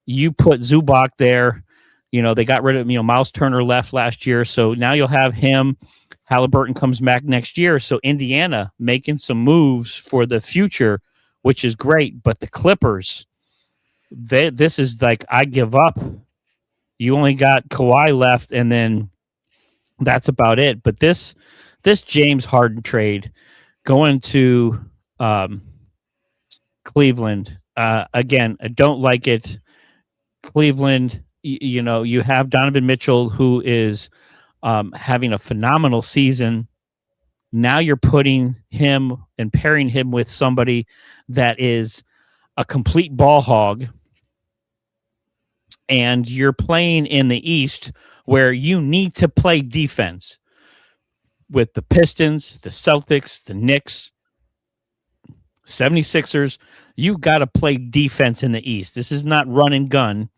you put Zubac there. They got rid of, Miles Turner left last year. So now you'll have him. Halliburton comes back next year. So Indiana making some moves for the future, which is great. But the Clippers, this is like, I give up. You only got Kawhi left, and then that's about it. But this James Harden trade going to Cleveland, again, I don't like it. Cleveland, you have Donovan Mitchell, who is having a phenomenal season. Now you're putting him and pairing him with somebody that is a complete ball hog, and you're playing in the East where you need to play defense with the Pistons, the Celtics, the Knicks, 76ers. You got to play defense in the East. This is not run and gun.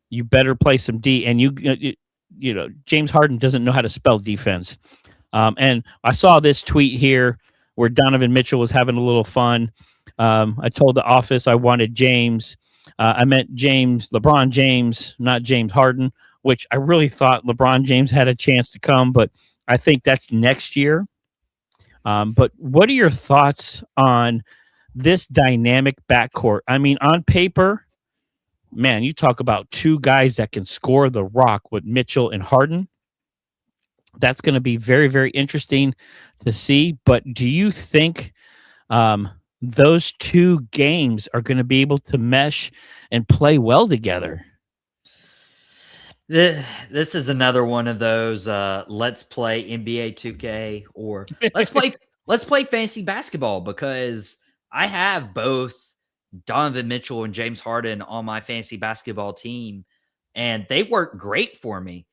You better play some D. And James Harden doesn't know how to spell defense. And I saw this tweet here where Donovan Mitchell was having a little fun. I told the office I wanted James. I meant LeBron James, not James Harden, which I really thought LeBron James had a chance to come, but I think that's next year. But what are your thoughts on this dynamic backcourt? I mean, on paper, man, you talk about 2 guys that can score the rock with Mitchell and Harden. That's going to be very, very interesting to see. But do you think those 2 games are going to be able to mesh and play well together? This is another one of those let's play NBA 2K or let's play fantasy basketball, because I have both Donovan Mitchell and James Harden on my fantasy basketball team, and they work great for me.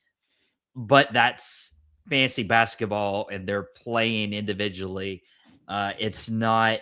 But that's fantasy basketball, and they're playing individually. It's not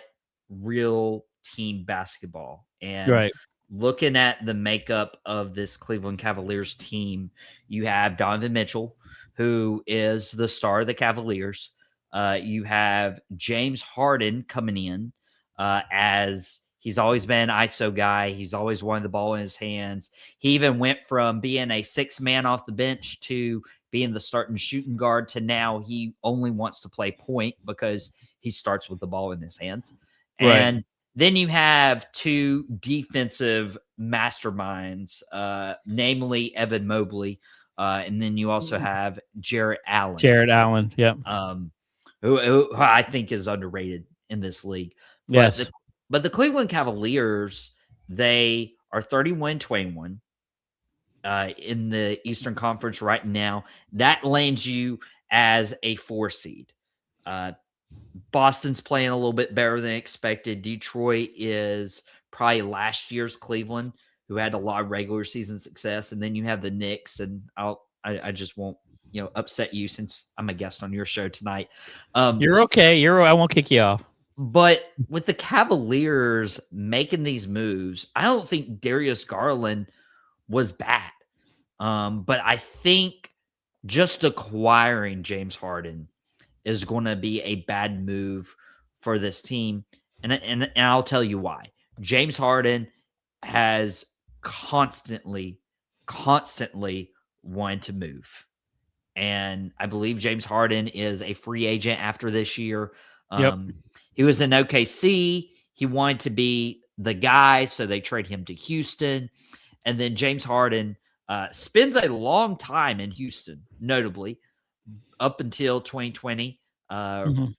real team basketball. And Right. looking at the makeup of this Cleveland Cavaliers team, you have Donovan Mitchell, who is the star of the Cavaliers. You have James Harden coming in as he's always been an ISO guy. He's always wanted the ball in his hands. He even went from being a 6-man off the bench to being the starting shooting guard to now he only wants to play point because he starts with the ball in his hands. Right. And then you have two defensive masterminds, namely Evan Mobley. And then you also have Jarrett Allen. Yep. Who I think is underrated in this league. Yes. But the Cleveland Cavaliers, they are 31-21 in the Eastern Conference right now. That lands you as a 4 seed. Boston's playing a little bit better than expected. Detroit is probably last year's Cleveland, who had a lot of regular season success. And then you have the Knicks, and I just won't upset you since I'm a guest on your show tonight. You're okay. I won't kick you off. But with the Cavaliers making these moves, I don't think Darius Garland was bad. But I think just acquiring James Harden is going to be a bad move for this team. And I'll tell you why. James Harden has constantly wanted to move. And I believe James Harden is a free agent after this year. Yep. He was in OKC. He wanted to be the guy, so they trade him to Houston. And then James Harden spends a long time in Houston, notably, up until 2020. And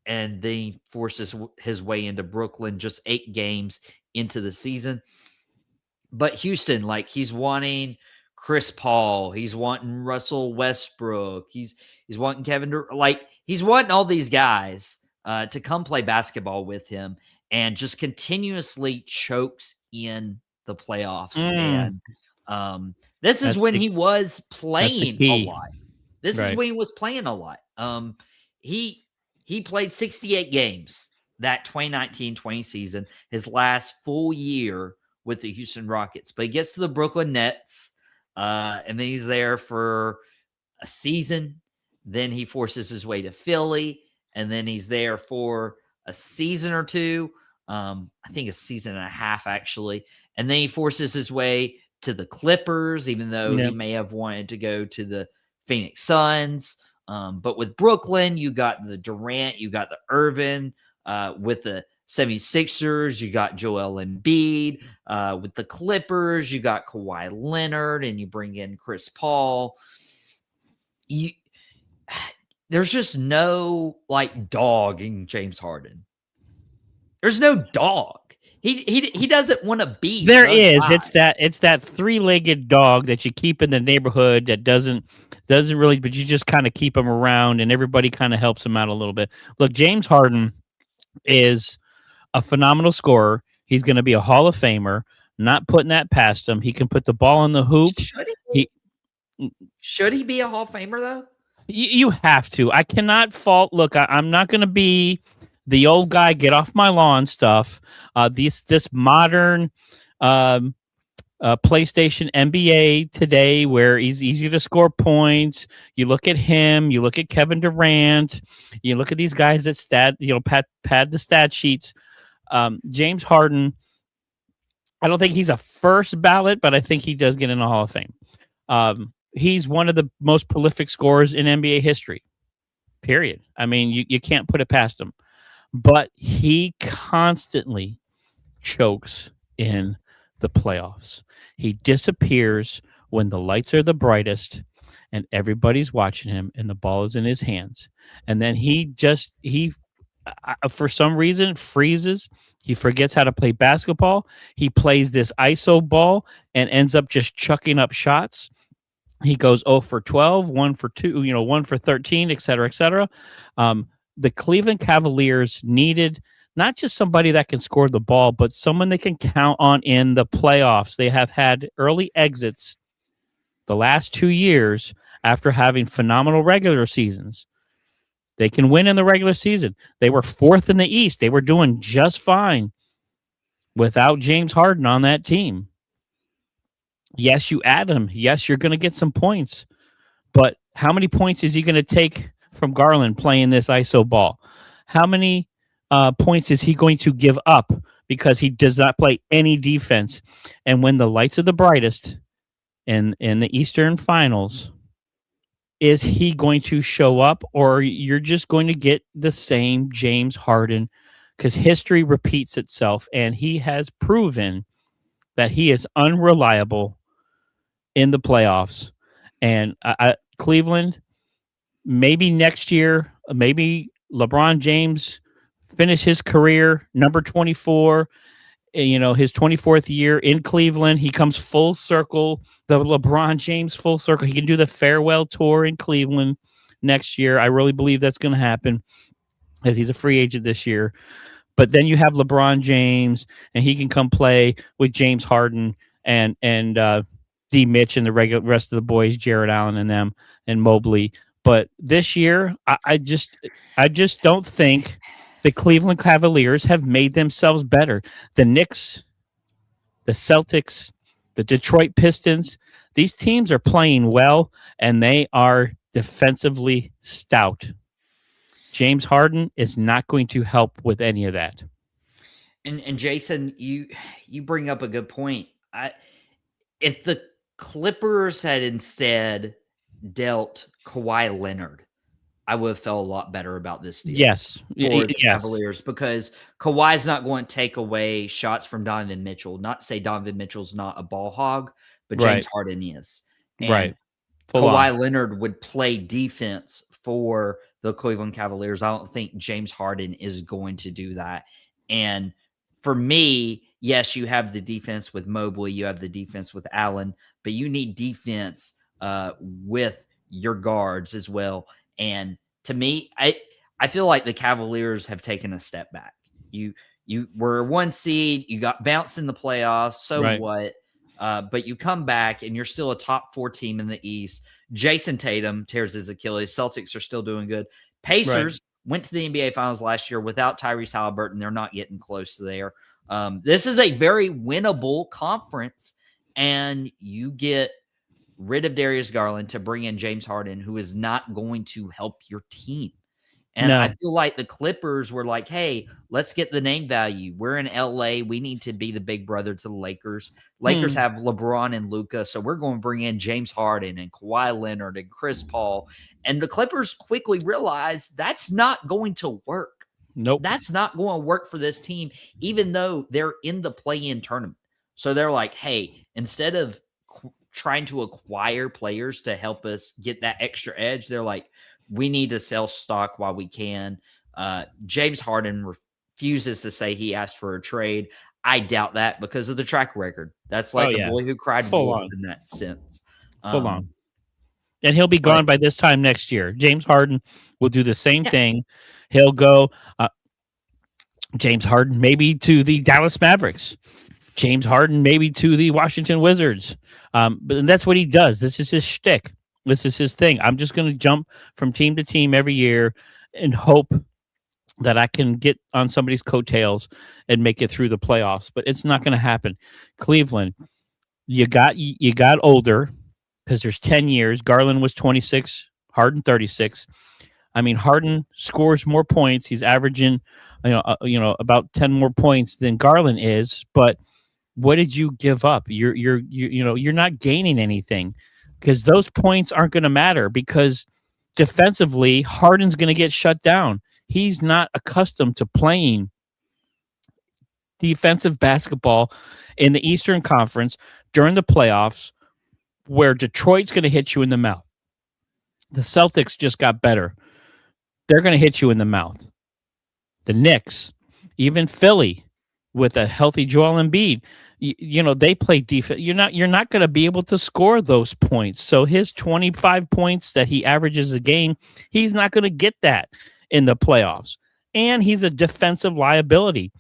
then he forces his way into Brooklyn just 8 games into the season. But Houston, he's wanting Chris Paul. He's wanting Russell Westbrook. He's wanting Kevin Durant. He's wanting all these guys to come play basketball with him, and just continuously chokes in the playoffs. And this is when he was playing a lot. This is when he was playing a lot. He played 68 games that 2019-20 season, his last full year with the Houston Rockets. But he gets to the Brooklyn Nets, and then he's there for a season. Then he forces his way to Philly, and then he's there for a season or two. I think a season and a half, actually. And then he forces his way to the Clippers, even though he may have wanted to go to the Phoenix Suns. But with Brooklyn, you got the Durant, you got the Irvin. With the 76ers, you got Joel Embiid. With the Clippers, you got Kawhi Leonard, and you bring in Chris Paul. There's just no dog in James Harden. There's no dog. He doesn't want to be. There is. Guy. It's that 3-legged dog that you keep in the neighborhood that doesn't really, but you just kind of keep him around, and everybody kind of helps him out a little bit. Look, James Harden is a phenomenal scorer. He's going to be a Hall of Famer. Not putting that past him. He can put the ball in the hoop. Should he be a Hall of Famer though? You have to. I cannot fault. Look, I'm not going to be the old guy, get off my lawn stuff. This modern PlayStation NBA today, where he's easy to score points. You look at him. You look at Kevin Durant. You look at these guys that pad the stat sheets. James Harden, I don't think he's a first ballot, but I think he does get in the Hall of Fame. He's one of the most prolific scorers in NBA history, period. I mean, you can't put it past him. But he constantly chokes in the playoffs. He disappears when the lights are the brightest and everybody's watching him and the ball is in his hands. And then he for some reason, freezes. He forgets how to play basketball. He plays this ISO ball and ends up just chucking up shots. He goes 0 for 12, 1 for 2, 1 for 13, et cetera, et cetera. The Cleveland Cavaliers needed not just somebody that can score the ball, but someone they can count on in the playoffs. They have had early exits the last 2 years after having phenomenal regular seasons. They can win in the regular season. They were 4th in the East. They were doing just fine without James Harden on that team. Yes, you add him. Yes, you're going to get some points. But how many points is he going to take from Garland playing this ISO ball? How many points is he going to give up because he does not play any defense? And when the lights are the brightest in the Eastern Finals, is he going to show up, or you're just going to get the same James Harden? Because history repeats itself, and he has proven that he is unreliable in the playoffs. And Cleveland, maybe next year, maybe LeBron James finish his career number 24, his 24th year in Cleveland. He comes full circle, the LeBron James full circle. He can do the farewell tour in Cleveland next year. I really believe that's going to happen, as he's a free agent this year. But then you have LeBron James, and he can come play with James Harden and D. Mitch and the rest of the boys, Jared Allen and them, and Mobley. But this year, I just don't think the Cleveland Cavaliers have made themselves better. The Knicks, the Celtics, the Detroit Pistons, these teams are playing well, and they are defensively stout. James Harden is not going to help with any of that. And Jason, you bring up a good point. If the Clippers had instead dealt Kawhi Leonard, I would have felt a lot better about this deal. Yes. For the Cavaliers, because Kawhi's not going to take away shots from Donovan Mitchell. Not to say Donovan Mitchell's not a ball hog, but James Harden is. And Kawhi Leonard would play defense for the Cleveland Cavaliers. I don't think James Harden is going to do that. And for me, yes, you have the defense with Mobley, you have the defense with Allen, but you need defense with your guards as well. And to me, I feel like the Cavaliers have taken a step back. You were 1 seed, you got bounced in the playoffs, so what? But you come back and you're still a top 4 team in the East. Jason Tatum tears his Achilles. Celtics are still doing good. Pacers went to the NBA Finals last year without Tyrese Halliburton. They're not getting close to there. This is a very winnable conference, and you get rid of Darius Garland to bring in James Harden, who is not going to help your team. And I feel like the Clippers were like, hey, let's get the name value. We're in LA. We need to be the big brother to the Lakers. Lakers have LeBron and Luka, so we're going to bring in James Harden and Kawhi Leonard and Chris Paul. And the Clippers quickly realized that's not going to work. Nope. That's not going to work for this team, even though they're in the play-in tournament. So they're like, hey, instead of trying to acquire players to help us get that extra edge, they're like, we need to sell stock while we can. James Harden refuses to say he asked for a trade. I doubt that because of the track record. That's like the boy who cried wolf in that sense. Full on. And he'll be gone by this time next year. James Harden will do the same thing. He'll go James Harden maybe to the Dallas Mavericks. James Harden maybe to the Washington Wizards. But that's what he does. This is his shtick. This is his thing. I'm just going to jump from team to team every year and hope that I can get on somebody's coattails and make it through the playoffs. But it's not going to happen. Cleveland, you got older because there's 10 years. Garland was 26, Harden 36. I mean, Harden scores more points. He's averaging, about 10 more points than Garland is. But what did you give up? You're not gaining anything. Because those points aren't going to matter because defensively, Harden's going to get shut down. He's not accustomed to playing defensive basketball in the Eastern Conference during the playoffs where Detroit's going to hit you in the mouth. The Celtics just got better. They're going to hit you in the mouth. The Knicks, even Philly with a healthy Joel Embiid, they play defense. You're not going to be able to score those points. So his 25 points that he averages a game, he's not going to get that in the playoffs. And he's a defensive liability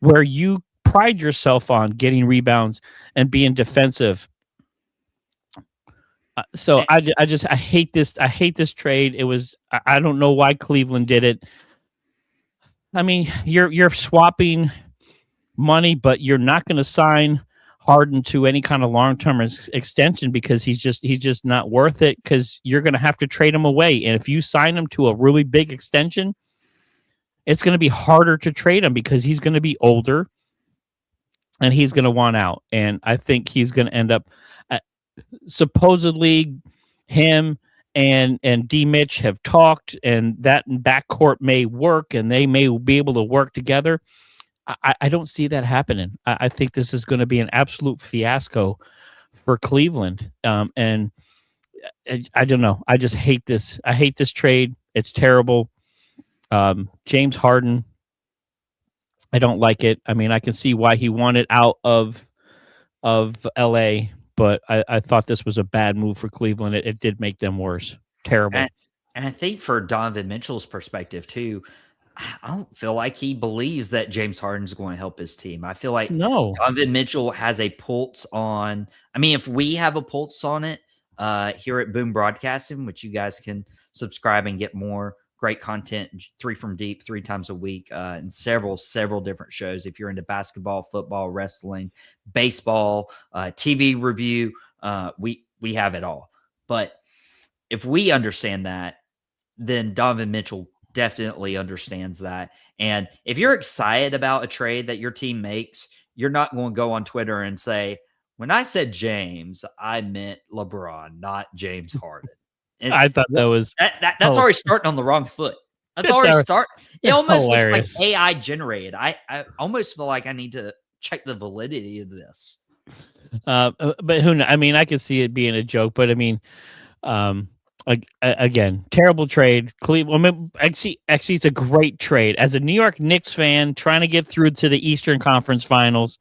where you pride yourself on getting rebounds and being defensive. So I hate this. I hate this trade. It was, I don't know why Cleveland did it. I mean, you're swapping money, but you're not going to sign Harden to any kind of long-term extension because he's just not worth it, because you're going to have to trade him away. And if you sign him to a really big extension, it's going to be harder to trade him because he's going to be older and he's going to want out. And I think he's going to end up supposedly him and D Mitch have talked, and that backcourt may work and they may be able to work together. I don't see that happening. I think this is going to be an absolute fiasco for Cleveland. And I don't know. I just hate this. I hate this trade. It's terrible. James Harden, I don't like it. I mean, I can see why he wanted out of LA, but I thought this was a bad move for Cleveland. It did make them worse. Terrible. And I think for Donovan Mitchell's perspective too, I don't feel like he believes that James Harden's going to help his team. I feel like Donovan Mitchell has a pulse on. I mean, if we have a pulse on it here at Boom Broadcasting, which you guys can subscribe and get more great content, 3 from Deep 3 times a week, and several different shows. If you're into basketball, football, wrestling, baseball, TV review, we have it all. But if we understand that, then Donovan Mitchell definitely understands that. And if you're excited about a trade that your team makes, you're not going to go on Twitter and say, when I said James, I meant LeBron, not James Harden. And I thought that was that's already starting on the wrong foot. That's already starting. It almost looks like AI generated. I almost feel like I need to check the validity of this. But who knows? I mean, I could see it being a joke, but I mean, again, terrible trade. Cleveland. I mean, actually, it's a great trade. As a New York Knicks fan trying to get through to the Eastern Conference Finals,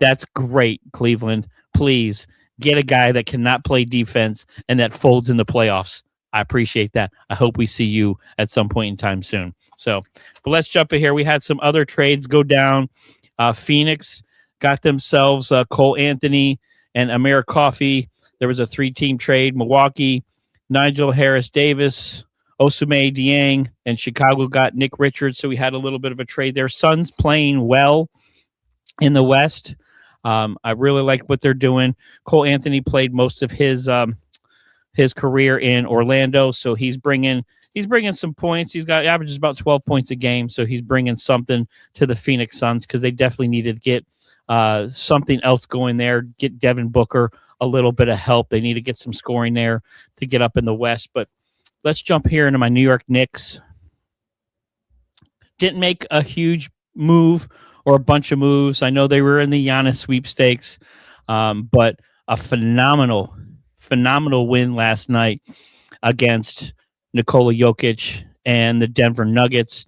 that's great, Cleveland. Please get a guy that cannot play defense and that folds in the playoffs. I appreciate that. I hope we see you at some point in time soon. So, but let's jump in here. We had some other trades go down. Phoenix got themselves Cole Anthony and Amir Coffey. There was a 3-team trade. Milwaukee, Nigel Harris-Davis, Ousmane Dieng, and Chicago got Nick Richards. So we had a little bit of a trade there. Suns playing well in the West. I really like what they're doing. Cole Anthony played most of his career in Orlando, so he's bringing some points. He's got averages about 12 points a game, so he's bringing something to the Phoenix Suns because they definitely needed to get something else going there. Get Devin Booker a little bit of help. They need to get some scoring there to get up in the West. But let's jump here into my New York Knicks. Didn't make a huge move or a bunch of moves. I know they were in the Giannis sweepstakes, but a phenomenal win last night against Nikola Jokic and the Denver Nuggets.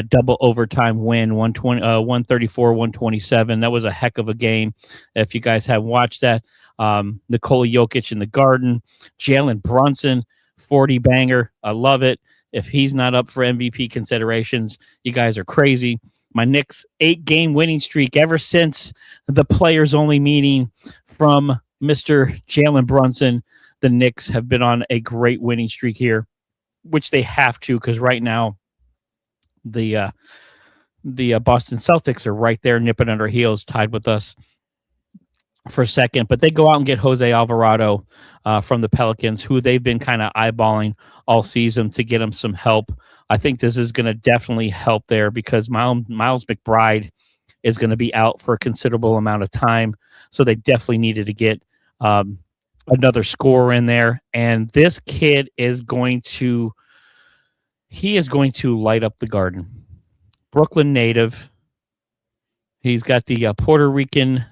Double overtime win, 134-127. That was a heck of a game. If you guys have watched that, Nikola Jokic in the Garden, Jalen Brunson, 40 banger. I love it. If he's not up for MVP considerations, you guys are crazy. My Knicks 8-game winning streak ever since the players-only meeting from Mr. Jalen Brunson. The Knicks have been on a great winning streak here, which they have to because right now the Boston Celtics are right there nipping at our heels, tied with us for second. But they go out and get Jose Alvarado from the Pelicans, who they've been kind of eyeballing all season to get him some help. I think this is going to definitely help there because Miles McBride is going to be out for a considerable amount of time. So they definitely needed to get another scorer in there. And this kid is going to light up the Garden. Brooklyn native. He's got the Puerto Rican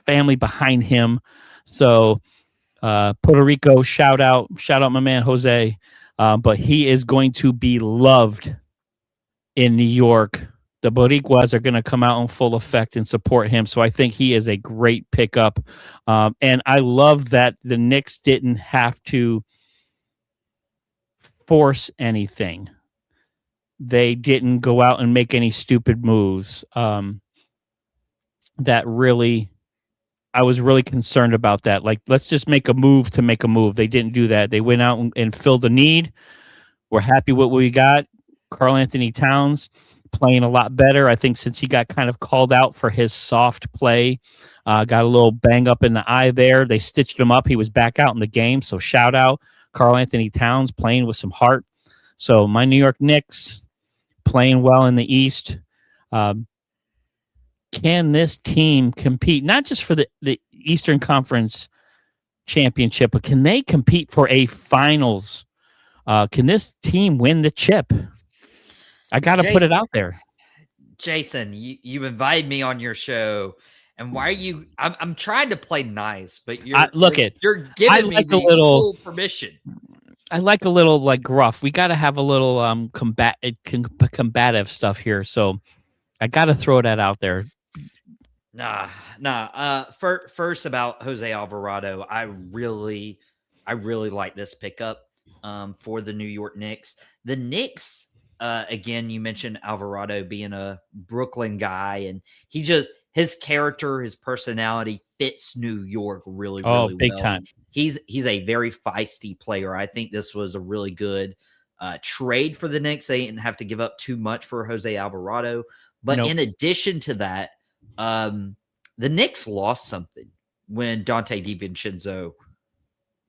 family behind him. So Puerto Rico, shout out my man Jose. But he is going to be loved in New York. The Boricuas are going to come out in full effect and support him. So I think he is a great pickup. And I love that the Knicks didn't have to force anything. They didn't go out and make any stupid moves. That really, I was really concerned about that. Like, let's just make a move to make a move. They didn't do that. They went out and filled the need. We're happy with what we got. Karl Anthony Towns playing a lot better. I think since he got kind of called out for his soft play, got a little bang up in the eye there. They stitched him up. He was back out in the game. So shout out Karl Anthony Towns playing with some heart. So my New York Knicks playing well in the East. Can this team compete, not just for the Eastern Conference championship, but can they compete for a finals? Can this team win the chip? I got to put it out there. Jason, you invited me on your show, and why are you? I'm trying to play nice, but you're you're giving me the full permission. I like a little like gruff. We got to have a little combative stuff here, so I got to throw that out there. Nah. First about Jose Alvarado, I really like this pickup for the New York Knicks. The Knicks, again, you mentioned Alvarado being a Brooklyn guy, and his character, his personality fits New York really big well. Time. He's a very feisty player. I think this was a really good trade for the Knicks. They didn't have to give up too much for Jose Alvarado. But in addition to that, the Knicks lost something when Dante DiVincenzo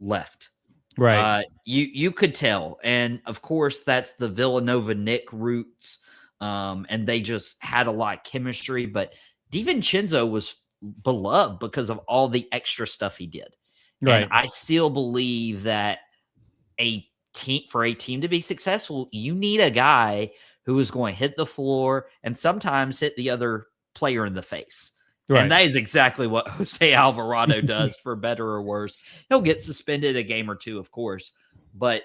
left. Right. You could tell. And of course, that's the Villanova Knick roots. And they just had a lot of chemistry. But DiVincenzo was beloved because of all the extra stuff he did. Right. And I still believe that for a team to be successful, you need a guy who is going to hit the floor and sometimes hit the other player in the face. Right. And that is exactly what Jose Alvarado does, for better or worse. He'll get suspended a game or two, of course, but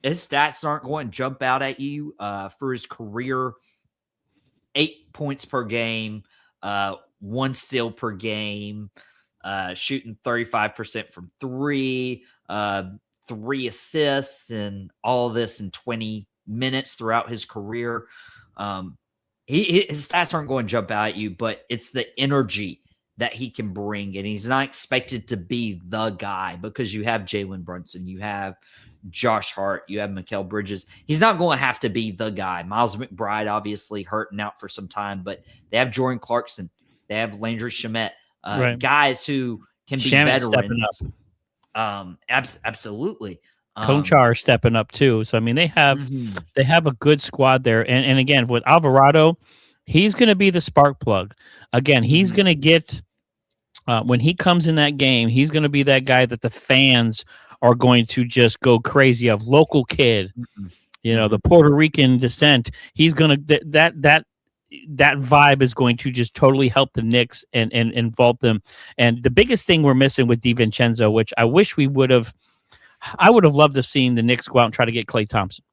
his stats aren't going to jump out at you. For his career, 8 points per game, 1 steal per game, shooting 35% from 3, 3 assists, and all this in 20 minutes throughout his career. His stats aren't going to jump out at you, but it's the energy that he can bring, and he's not expected to be the guy because you have Jalen Brunson, you have Josh Hart, you have Mikal Bridges. He's not going to have to be the guy. Miles McBride obviously hurting out for some time, but they have Jordan Clarkson, they have Landry Shamet, guys who can be veterans. Absolutely. Conchar stepping up too. So I mean, they have a good squad there. And again, with Alvarado, he's going to be the spark plug. Again, he's going to get when he comes in that game, he's going to be that guy that the fans are going to just go crazy of. Local kid, the Puerto Rican descent. He's going to that vibe is going to just totally help the Knicks and involve them. And the biggest thing we're missing with DiVincenzo, which I wish we would have. I would have loved to see the Knicks go out and try to get Klay Thompson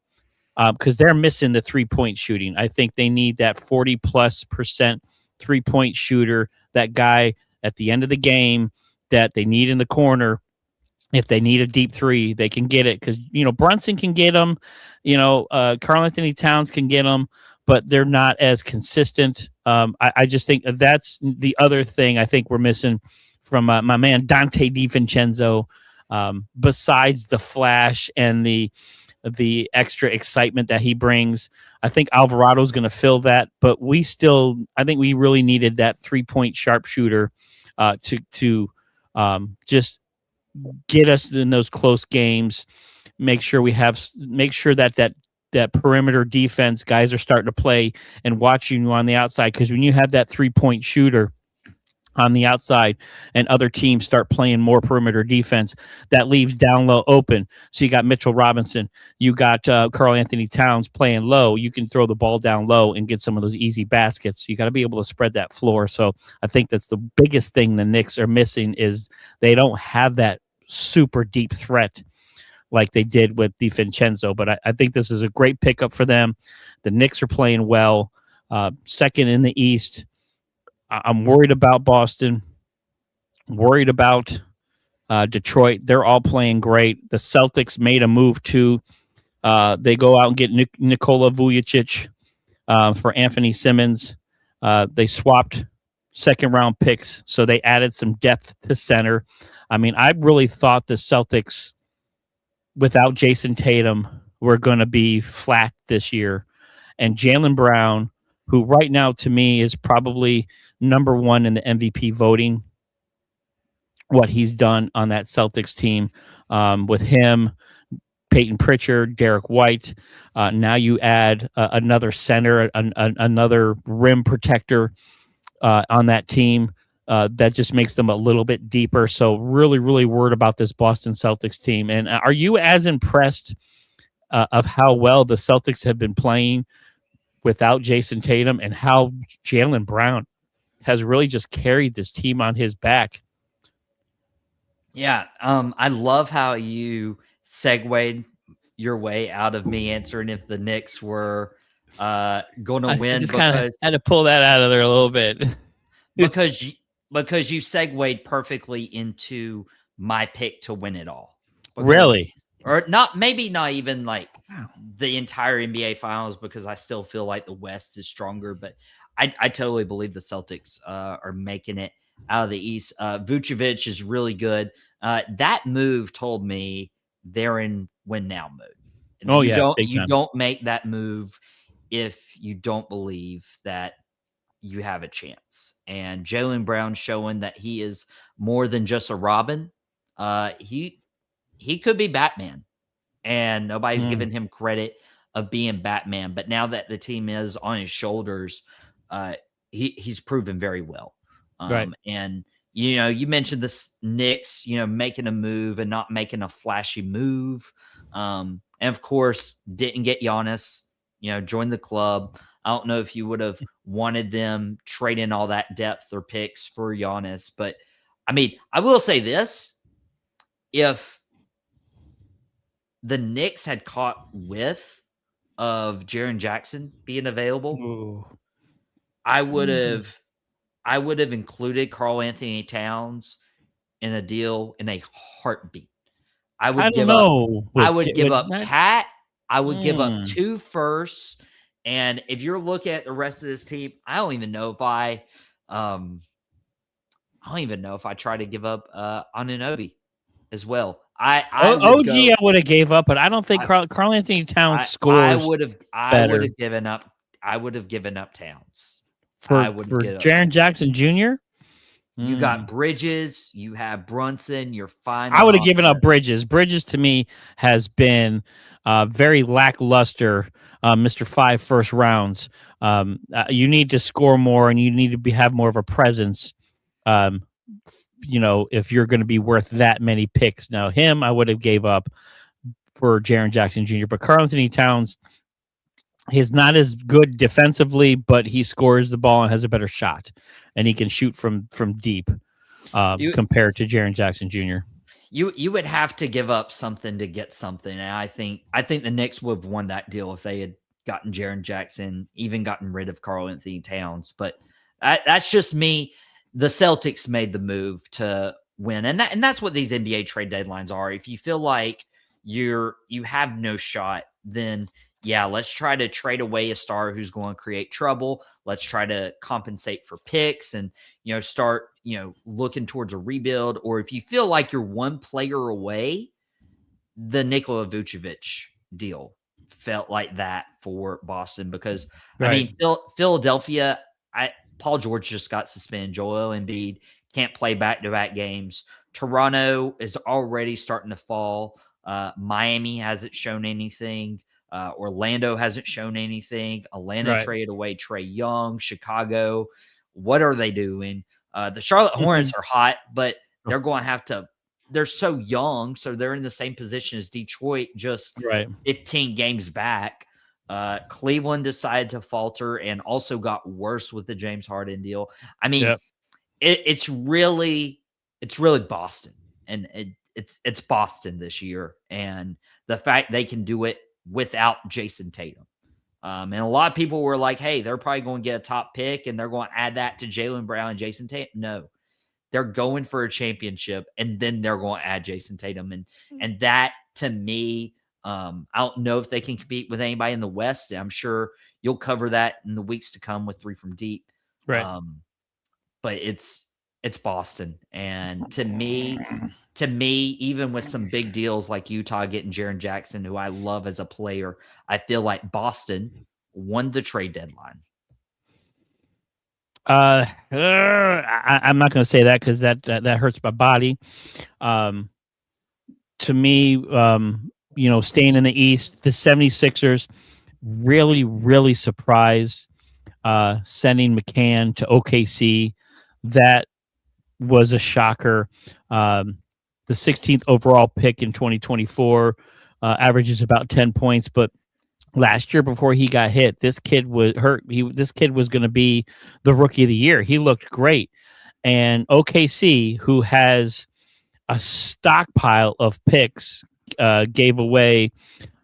because they're missing the 3-point shooting. I think they need that 40+% 3-point shooter, that guy at the end of the game that they need in the corner. If they need a deep 3, they can get it because, Brunson can get them, Karl Anthony Towns can get them, but they're not as consistent. I just think that's the other thing I think we're missing from my man Dante DiVincenzo. Besides the flash and the extra excitement that he brings, I think Alvarado's going to fill that. But I think we really needed that 3-point sharpshooter to just get us in those close games. Make sure that perimeter defense guys are starting to play and watching you on the outside, because when you have that 3-point shooter on the outside and other teams start playing more perimeter defense, that leaves down low open. So you got Mitchell Robinson, you got Karl Anthony Towns playing low. You can throw the ball down low and get some of those easy baskets. You got to be able to spread that floor. So I think that's the biggest thing the Knicks are missing, is they don't have that super deep threat like they did with DiVincenzo. But I think this is a great pickup for them. The Knicks are playing well, second in the East. I'm worried about Boston, worried about Detroit. They're all playing great. The Celtics made a move too. They go out and get Nikola Vujacic for Anthony Simmons. They swapped second-round picks, so they added some depth to center. I mean, I really thought the Celtics, without Jason Tatum, were going to be flat this year. And Jaylen Brown who right now to me is probably number one in the MVP voting. What he's done on that Celtics team with him, Peyton Pritchard, Derek White. Now you add another center, another rim protector on that team. That just makes them a little bit deeper. So really, really worried about this Boston Celtics team. And are you as impressed of how well the Celtics have been playing without Jason Tatum and how Jaylen Brown has really just carried this team on his back? Yeah, I love how you segued your way out of me answering if the Knicks were going to win, I just kind of had to pull that out of there a little bit. because you segued perfectly into my pick to win it all. Really? Or not, maybe not even like the entire NBA Finals, because I still feel like the West is stronger, but I totally believe the Celtics are making it out of the East. Vucevic is really good. That move told me they're in win now mode. And you don't make that move if you don't believe that you have a chance. And Jaylen Brown showing that he is more than just a Robin. He could be Batman, and nobody's giving him credit of being Batman. But now that the team is on his shoulders, he's proven very well. Right. And you mentioned the Knicks, making a move and not making a flashy move. And of course, didn't get Giannis, joined the club. I don't know if you would have wanted them trading all that depth or picks for Giannis. But, I mean, I will say this. If the Knicks had caught whiff of Jaren Jackson being available, I would have included Karl Anthony Towns in a deal in a heartbeat. I would give up Cat. I would give up 2 firsts. And if you're looking at the rest of this team, I don't even know if I try to give up Anunoby as well. OG I would have gave up, but I don't think Karl Anthony Towns scores. I would have given up Towns for Jaren Jackson Jr. You got Bridges, you have Brunson, you're fine. I would have given up Bridges. Bridges to me has been very lackluster. Mr. 5 first rounds. You need to score more, and you need to have more of a presence. If you're going to be worth that many picks. Now, him I would have gave up for Jaren Jackson Jr. But Karl Anthony Towns, he's not as good defensively, but he scores the ball and has a better shot, and he can shoot from deep compared to Jaren Jackson Jr. You would have to give up something to get something, and I think the Knicks would have won that deal if they had gotten Jaren Jackson, even gotten rid of Karl Anthony Towns. But that's just me. The Celtics made the move to win, and that's what these NBA trade deadlines are. If you feel like you have no shot, then yeah, let's try to trade away a star who's going to create trouble. Let's try to compensate for picks and, start, looking towards a rebuild. Or if you feel like you're one player away, the Nikola Vucevic deal felt like that for Boston because, right. I mean, Philadelphia, Paul George just got suspended. Joel Embiid can't play back-to-back games. Toronto is already starting to fall. Miami hasn't shown anything. Orlando hasn't shown anything. Atlanta traded away Trae Young. Chicago, what are they doing? The Charlotte Hornets are hot, but they're going to have to – they're so young, so they're in the same position as Detroit, just 15 games back. Cleveland decided to falter and also got worse with the James Harden deal. I mean, it's really Boston, and it's Boston this year, and the fact they can do it without Jason Tatum. And a lot of people were like, hey, they're probably going to get a top pick and they're going to add that to Jaylen Brown and Jason Tatum. No, they're going for a championship and then they're going to add Jason Tatum. And that to me, I don't know if they can compete with anybody in the West. I'm sure you'll cover that in the weeks to come with 3 from deep. Right. But it's Boston. And to me, even with some big deals like Utah getting Jaren Jackson, who I love as a player, I feel like Boston won the trade deadline. I'm not going to say that because that hurts my body. To me, staying in the East, the 76ers really, really surprised sending McCann to OKC. That was a shocker. The 16th overall pick in 2024 averages about 10 points, but last year before he got hit, this kid was hurt. This kid was going to be the rookie of the year. He looked great. And OKC, who has a stockpile of picks, gave away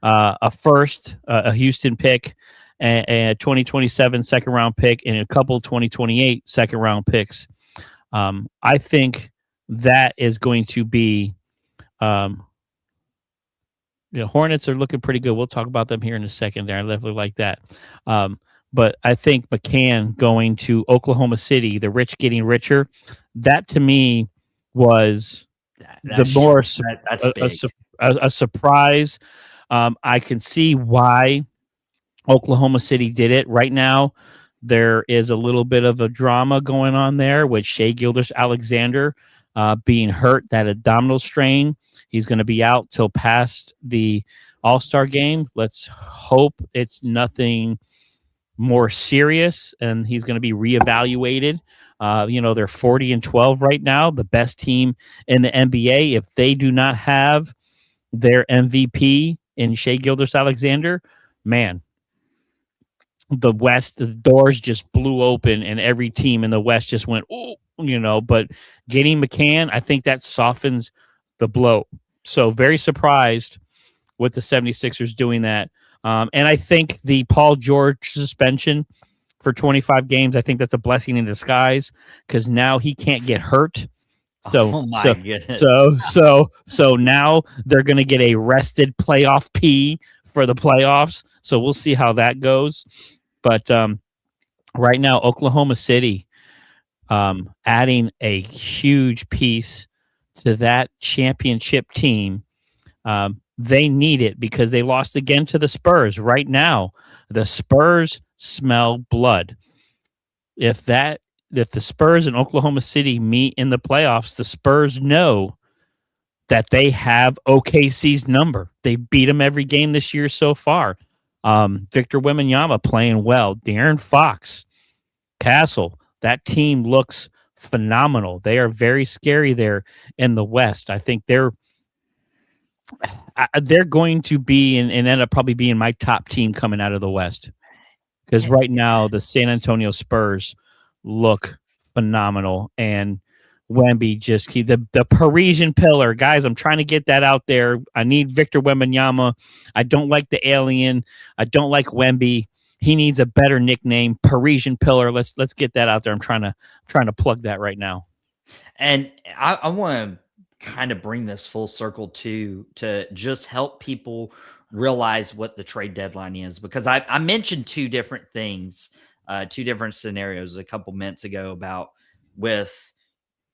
a first, a Houston pick, a 2027 second round pick, and a couple 2028 second round picks. I think that is going to be. Hornets are looking pretty good. We'll talk about them here in a second. There, I definitely like that. But I think McCann going to Oklahoma City, the rich getting richer, that to me was a surprise. I can see why Oklahoma City did it. Right now, there is a little bit of a drama going on there with Shai Gilgeous-Alexander being hurt, that abdominal strain. He's going to be out till past the All-Star game. Let's hope it's nothing more serious, and he's going to be reevaluated. They're 40-12 right now, the best team in the NBA. If they do not have their MVP in Shai Gilgeous-Alexander, man, the West, the doors just blew open, and every team in the West just went, oh, But getting McCann, I think that softens the blow. So very surprised with the 76ers doing that. And I think the Paul George suspension for 25 games, I think that's a blessing in disguise because now he can't get hurt. So now they're going to get a rested playoff P for the playoffs. So we'll see how that goes. But right now, Oklahoma City adding a huge piece to that championship team. They need it because they lost again to the Spurs. Right now, the Spurs smell blood. If the Spurs and Oklahoma City meet in the playoffs, the Spurs know that they have OKC's number. They beat them every game this year so far. Victor Wembanyama playing well. De'Aaron Fox, Castle. That team looks phenomenal. They are very scary there in the West. I think they're going to be and end up probably being my top team coming out of the West. Because right now the San Antonio Spurs look phenomenal, and Wemby just the Parisian pillar. Guys, I'm trying to get that out there. I need Victor Wembanyama. I don't like the alien. I don't like Wemby. He needs a better nickname, Parisian pillar. Let's get that out there. I'm trying to plug that right now. And I want to kind of bring this full circle to just help people realize what the trade deadline is, because I mentioned two different things, two different scenarios a couple minutes ago about with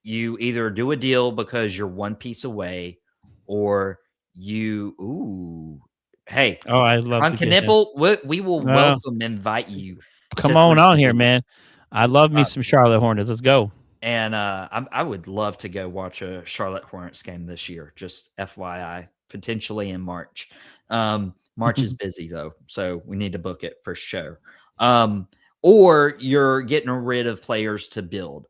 you either do a deal because you're one piece away, or hey, I love Uncle Nipple, we will invite you. Come on here, man. I love me some Charlotte Hornets. Let's go. And I would love to go watch a Charlotte Hornets game this year. Just FYI, potentially in March. March is busy though, so we need to book it for sure. Or you're getting rid of players to build.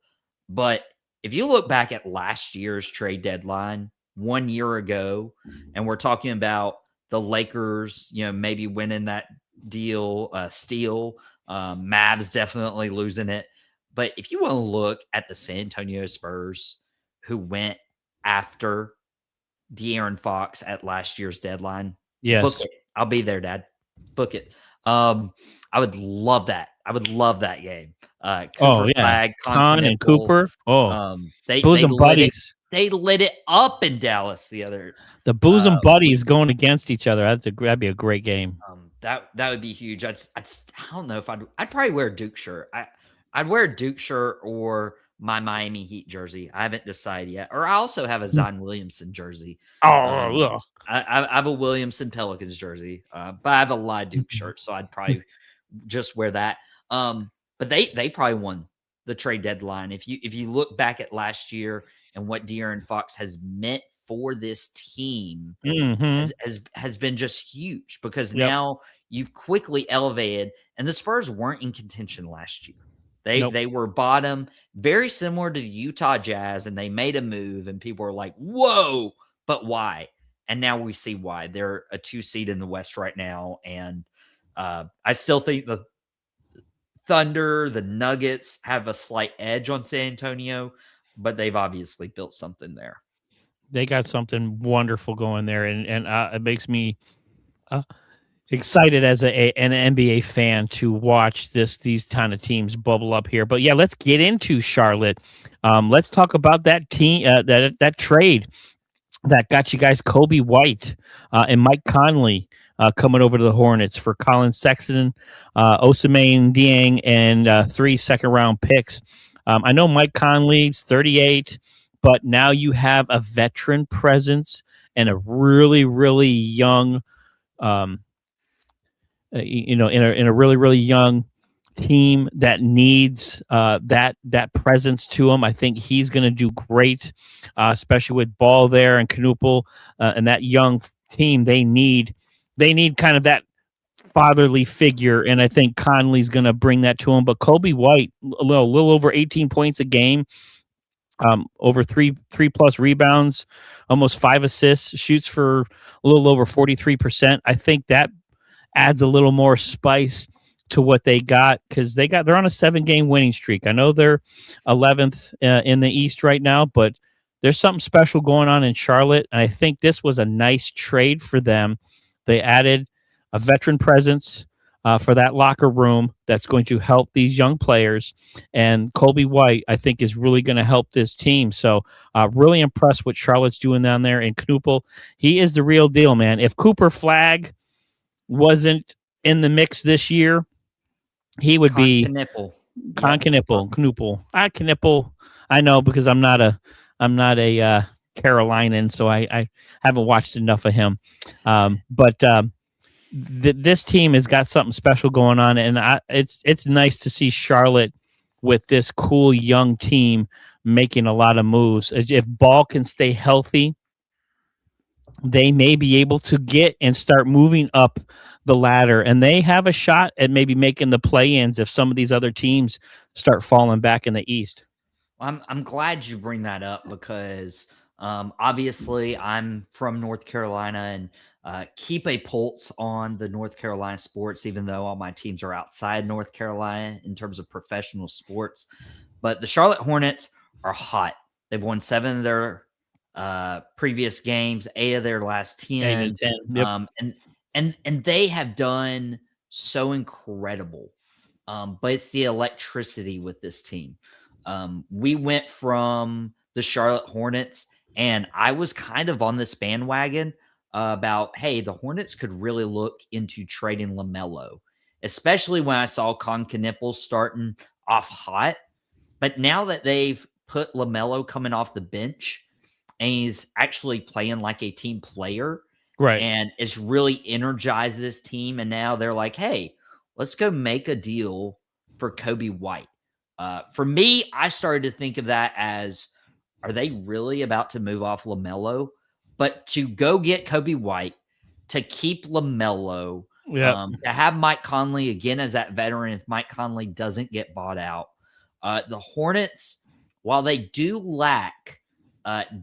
But if you look back at last year's trade deadline 1 year ago, and we're talking about the Lakers, maybe winning that deal, steal, Mavs definitely losing it. But if you want to look at the San Antonio Spurs, who went after De'Aaron Fox at last year's deadline, yes, book it. I'll be there, Dad. Book it. I would love that. I would love that game. Cooper Flag, Con and Cooper. They bosom buddies. They lit it up in Dallas the bosom buddies going against each other. That'd be a great game. That would be huge. I don't know if I'd probably wear a Duke shirt. I'd wear a Duke shirt or my Miami Heat jersey. I haven't decided yet. Or I also have a Zion Williamson jersey. I have a Williamson Pelicans jersey, but I have a live Duke shirt, so I'd probably just wear that. But they probably won the trade deadline. If you look back at last year and what De'Aaron Fox has meant for this team, has been just huge, because now you've quickly elevated, and the Spurs weren't in contention last year. They were bottom, very similar to the Utah Jazz, and they made a move, and people were like, whoa, but why? And now we see why. They're a 2 seed in the West right now, and I still think the Thunder, the Nuggets have a slight edge on San Antonio, but they've obviously built something there. They got something wonderful going there, and it makes me excited as an NBA fan to watch these kind of teams bubble up here. But yeah, let's get into Charlotte. Let's talk about that team, that trade that got you guys Coby White and Mike Conley coming over to the Hornets for Colin Sexton, Ousmane Dieng, and 3 second-round picks. I know Mike Conley's 38, but now you have a veteran presence and a really, really young, in a really, really young team that needs that presence to him. I think he's going to do great, especially with Ball there and Knoopel and that young team. They need kind of that fatherly figure, and I think Conley's going to bring that to him. But Coby White, a little over 18 points a game, over three plus rebounds, almost 5 assists, shoots for a little over 43%. I think that adds a little more spice to what they got, because they're on a 7-game winning streak. I know they're 11th in the East right now, but there's something special going on in Charlotte, and I think this was a nice trade for them. They added a veteran presence for that locker room that's going to help these young players, and Coby White, I think, is really going to help this team. So really impressed what Charlotte's doing down there. And Knoopel, he is the real deal, man. If Cooper Flagg wasn't in the mix this year, he would be Knoopel. I know, because I'm not a Carolinian, so I haven't watched enough of him. But this team has got something special going on, and it's nice to see Charlotte with this cool young team making a lot of moves. If Ball can stay healthy, they may be able to get and start moving up the ladder, and they have a shot at maybe making the play-ins if some of these other teams start falling back in the East. I'm glad you bring that up, because obviously I'm from North Carolina and keep a pulse on the North Carolina sports, even though all my teams are outside North Carolina in terms of professional sports. But the Charlotte Hornets are hot. They've won 7 of their previous games, 8 of their last 10. 10. Yep. And they have done so incredible. But it's the electricity with this team. We went from the Charlotte Hornets, and I was kind of on this bandwagon about, hey, the Hornets could really look into trading LaMelo, especially when I saw Knoopel starting off hot. But now that they've put LaMelo coming off the bench, and he's actually playing like a team player, right, and it's really energized this team, and now they're like, hey, let's go make a deal for Coby White. For me, I started to think of that as, are they really about to move off LaMelo? But to go get Coby White, to keep LaMelo, to have Mike Conley again as that veteran if Mike Conley doesn't get bought out. The Hornets, while they do lack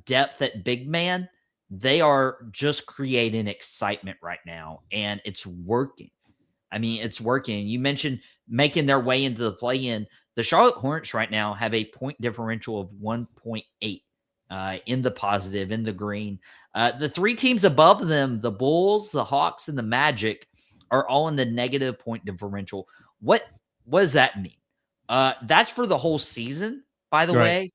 depth at big man, they are just creating excitement right now, and it's working. I mean, it's working. You mentioned making their way into the play-in. The Charlotte Hornets right now have a point differential of 1.8 in the positive, in the green. The 3 teams above them, the Bulls, the Hawks, and the Magic, are all in the negative point differential. What does that mean? That's for the whole season, by the way.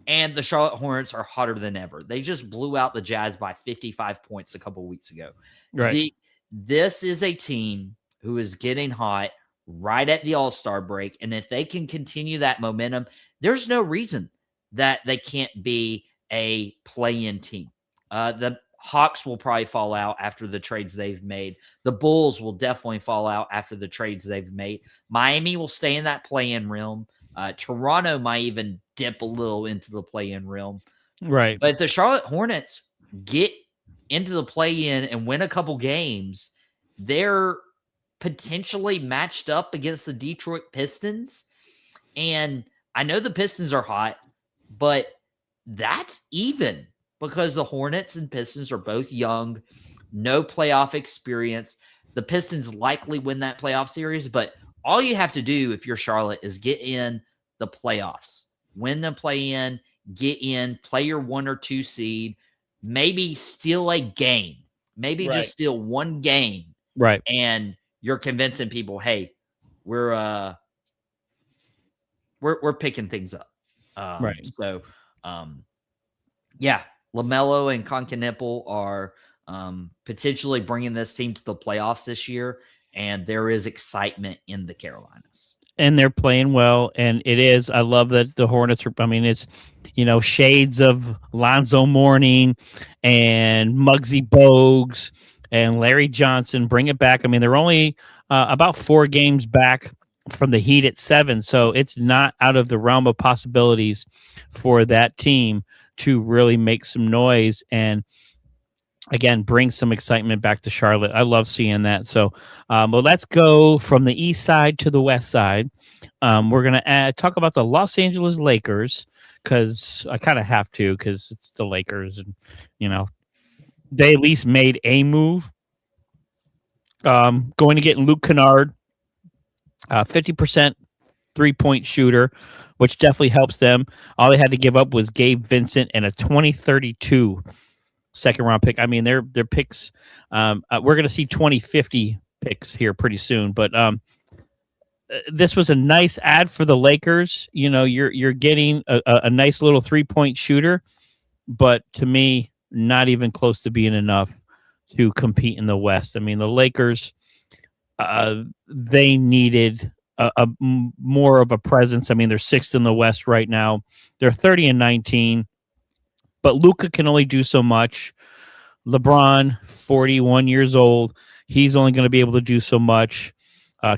And the Charlotte Hornets are hotter than ever. They just blew out the Jazz by 55 points a couple weeks ago. Right. This is a team who is getting hot right at the All-Star break. And if they can continue that momentum, there's no reason that they can't be a play-in team. The Hawks will probably fall out after the trades they've made. The Bulls will definitely fall out after the trades they've made. Miami will stay in that play-in realm. Toronto might even dip a little into the play-in realm. Right. But if the Charlotte Hornets get into the play-in and win a couple games, they're potentially matched up against the Detroit Pistons. And I know the Pistons are hot, but that's even because the Hornets and Pistons are both young, no playoff experience. The Pistons likely win that playoff series, but all you have to do if you're Charlotte is get in the playoffs, win the play-in, get in, play your 1 or 2 seed, maybe steal a game, maybe just steal one game, Right. and you're convincing people, hey, we're picking things up. Right. So, yeah, LaMelo and Concanipple are potentially bringing this team to the playoffs this year, and there is excitement in the Carolinas. And they're playing well, and it is. I love that the Hornets are. I mean, it's shades of Lonzo Mourning and Muggsy Bogues and Larry Johnson. Bring it back. I mean, they're only about 4 games back from the Heat at 7, so it's not out of the realm of possibilities for that team to really make some noise and again bring some excitement back to Charlotte. I love seeing that. So well, let's go from the east side to the west side. We're gonna talk about the Los Angeles Lakers because I kind of have to, because it's the Lakers, and they at least made a move, going to get Luke Kennard, 50% 3-point shooter, which definitely helps them. All they had to give up was Gabe Vincent and a 2032 second round pick. I mean, their picks. We're going to see 2050 picks here pretty soon. But this was a nice ad for the Lakers. You're getting a nice little 3-point shooter, but to me, not even close to being enough to compete in the West. I mean, the Lakers, they needed a more of a presence. I mean, they're 6th in the West right now. They're 30-19, but Luka can only do so much. LeBron, 41 years old, he's only going to be able to do so much.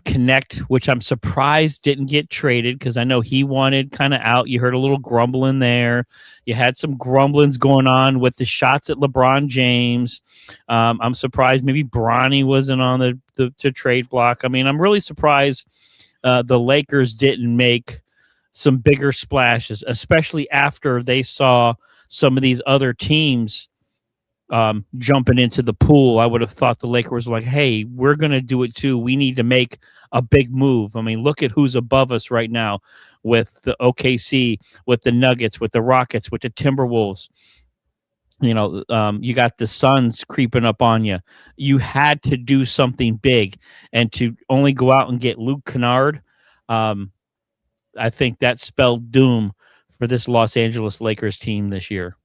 Connect, which I'm surprised didn't get traded, because I know he wanted kind of out. You heard a little grumbling there. You had some grumblings going on with the shots at LeBron James. I'm surprised maybe Bronny wasn't on the trade block. I mean, I'm really surprised the Lakers didn't make some bigger splashes, especially after they saw some of these other teams jumping into the pool. I would have thought the Lakers were like, hey, we're going to do it too. We need to make a big move. I mean, look at who's above us right now with the OKC, with the Nuggets, with the Rockets, with the Timberwolves. You got the Suns creeping up on you. You had to do something big, and to only go out and get Luke Kennard, I think that spelled doom for this Los Angeles Lakers team this year.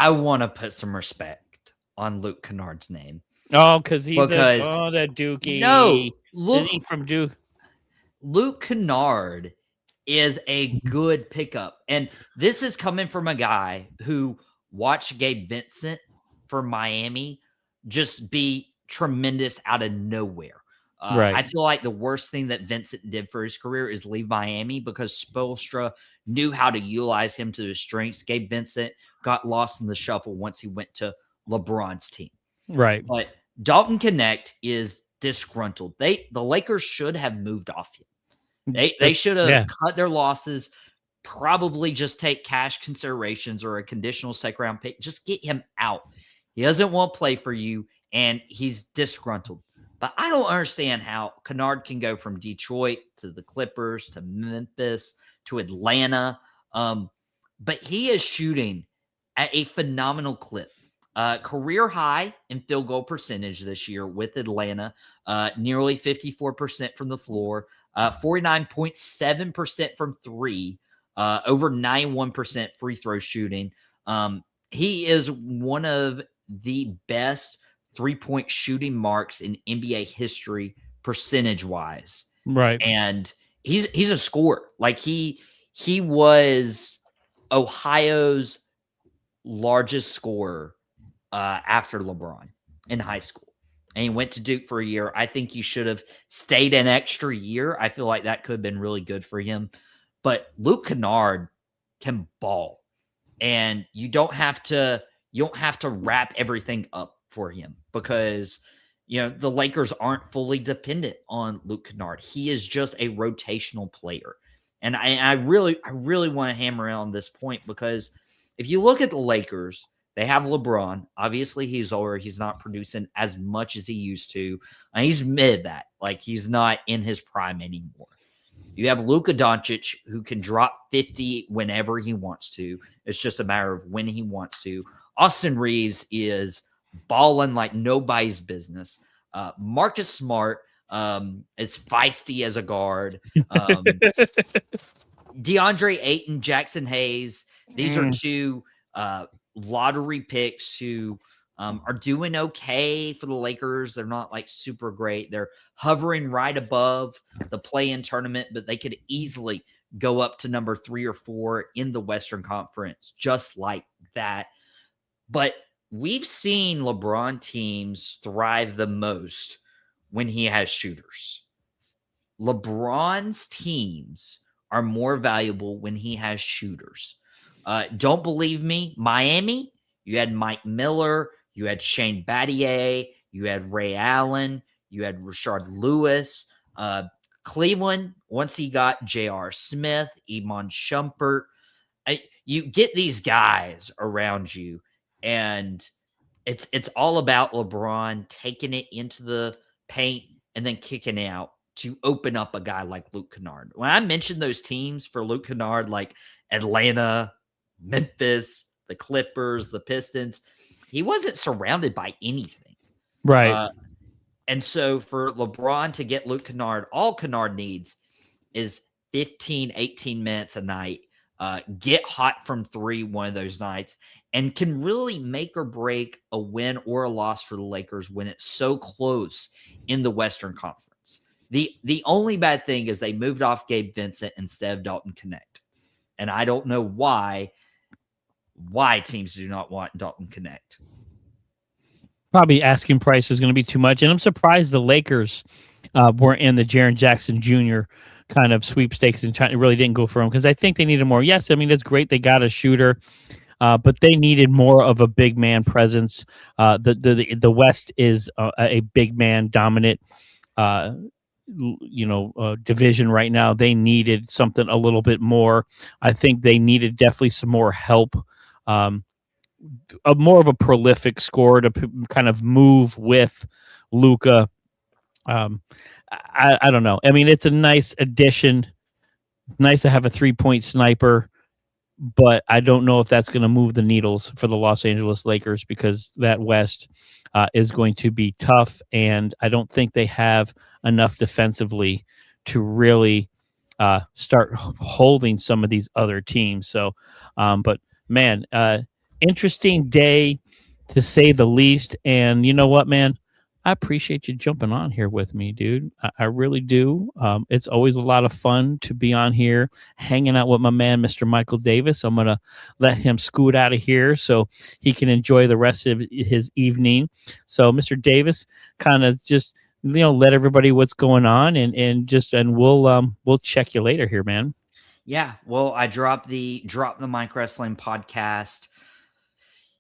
I want to put some respect on Luke Kennard's name. Oh, because that Dookie. No, Isn't he from Duke? Luke Kennard is a good pickup. And this is coming from a guy who watched Gabe Vincent for Miami just be tremendous out of nowhere. Right. I feel like the worst thing that Vincent did for his career is leave Miami, because Spoelstra knew how to utilize him to his strengths. Gabe Vincent got lost in the shuffle once he went to LeBron's team. Right. But Dalton Connect is disgruntled. The Lakers should have moved off him. They should have cut their losses, probably just take cash considerations or a conditional second round pick. Just get him out. He doesn't want to play for you, and he's disgruntled. But I don't understand how Kennard can go from Detroit to the Clippers to Memphis to Atlanta. But he is shooting at a phenomenal clip. Career high in field goal percentage this year with Atlanta, nearly 54% from the floor, 49.7% from 3, over 91% free throw shooting. He is one of the best 3-point shooting marks in NBA history, percentage-wise. Right. And he's a scorer. Like he was Ohio's largest scorer after LeBron in high school. and he went to Duke for a year. I think he should have stayed an extra year. I feel like that could have been really good for him. But Luke Kennard can ball, and you don't have to wrap everything up for him, because the Lakers aren't fully dependent on Luke Kennard. He is just a rotational player. And I really want to hammer in on this point, because if you look at the Lakers, they have LeBron. Obviously, he's older. He's not producing as much as he used to. And he's mid that. Like, he's not in his prime anymore. You have Luka Doncic, who can drop 50 whenever he wants to. It's just a matter of when he wants to. Austin Reeves is balling like nobody's business. Marcus Smart is feisty as a guard. DeAndre Ayton, Jackson Hayes. These are two lottery picks who are doing okay for the Lakers. They're not like super great. They're hovering right above the play-in tournament, but they could easily go up to number 3 or 4 in the Western Conference, just like that. But we've seen LeBron teams thrive the most when he has shooters. LeBron's teams are more valuable when he has shooters. Don't believe me? Miami, you had Mike Miller, you had Shane Battier, you had Ray Allen, you had Rashard Lewis. Cleveland, once he got J.R. Smith, Iman Shumpert, you get these guys around you, and it's all about LeBron taking it into the paint and then kicking out to open up a guy like Luke Kennard. When I mentioned those teams for Luke Kennard, like Atlanta, Memphis, the Clippers, the Pistons, he wasn't surrounded by anything. Right. And so for LeBron to get Luke Kennard, all Kennard needs is 15, 18 minutes a night, get hot from 3 one of those nights, and can really make or break a win or a loss for the Lakers when it's so close in the Western Conference. The only bad thing is they moved off Gabe Vincent instead of Dalton Connect. And I don't know why teams do not want Dalton Connect. Probably asking price is going to be too much. And I'm surprised the Lakers were in the Jaren Jackson Jr. kind of sweepstakes and really didn't go for him, because I think they needed more. Yes, I mean, that's great. They got a shooter, but they needed more of a big man presence. The West is a big man dominant division right now. They needed something a little bit more. I think they needed definitely some more help, more of a prolific scorer to kind of move with Luka. I don't know. I mean, it's a nice addition. It's nice to have a 3-point sniper, but I don't know if that's going to move the needles for the Los Angeles Lakers, because that West is going to be tough, and I don't think they have enough defensively to really start holding some of these other teams. So, but man, interesting day to say the least. And you know what, man? I appreciate you jumping on here with me, dude. I really do. It's always a lot of fun to be on here, hanging out with my man, Mr. Michael Davis. I'm going to let him scoot out of here so he can enjoy the rest of his evening. So, Mr. Davis, kind of just, let everybody what's going on, and we'll check you later here, man. Yeah. Well, I dropped the Mike Wrestling podcast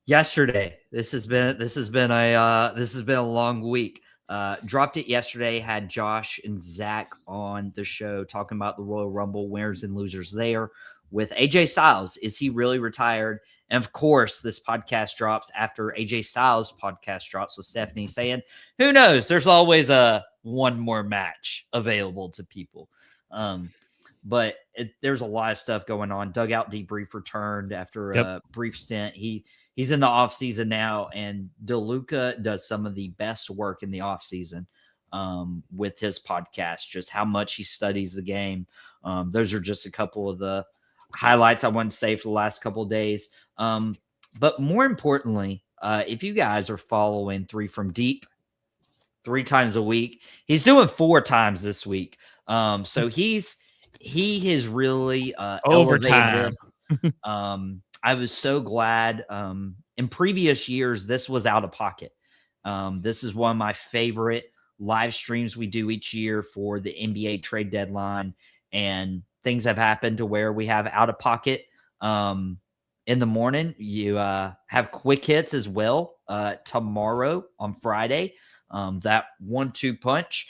yesterday. This has been a long week. Dropped it yesterday. Had Josh and Zach on the show talking about the Royal Rumble winners and losers there with AJ Styles. Is he really retired? And of course, this podcast drops after AJ Styles' podcast drops with Stephanie saying, "Who knows? There's always one more match available to people." But there's a lot of stuff going on. Dugout Debrief returned after a brief stint. He's in the off season now, and DeLuca does some of the best work in the off season with his podcast, just how much he studies the game. Those are just a couple of the highlights I wanted to say for the last couple of days. But more importantly, if you guys are following 3 from Deep 3 times a week, he's doing 4 times this week. So he has really elevated this. I was so glad. In previous years, this was out of pocket. This is one of my favorite live streams we do each year for the NBA trade deadline, and things have happened to where we have out of pocket in the morning. You have quick hits as well tomorrow on Friday. That 1-2 punch.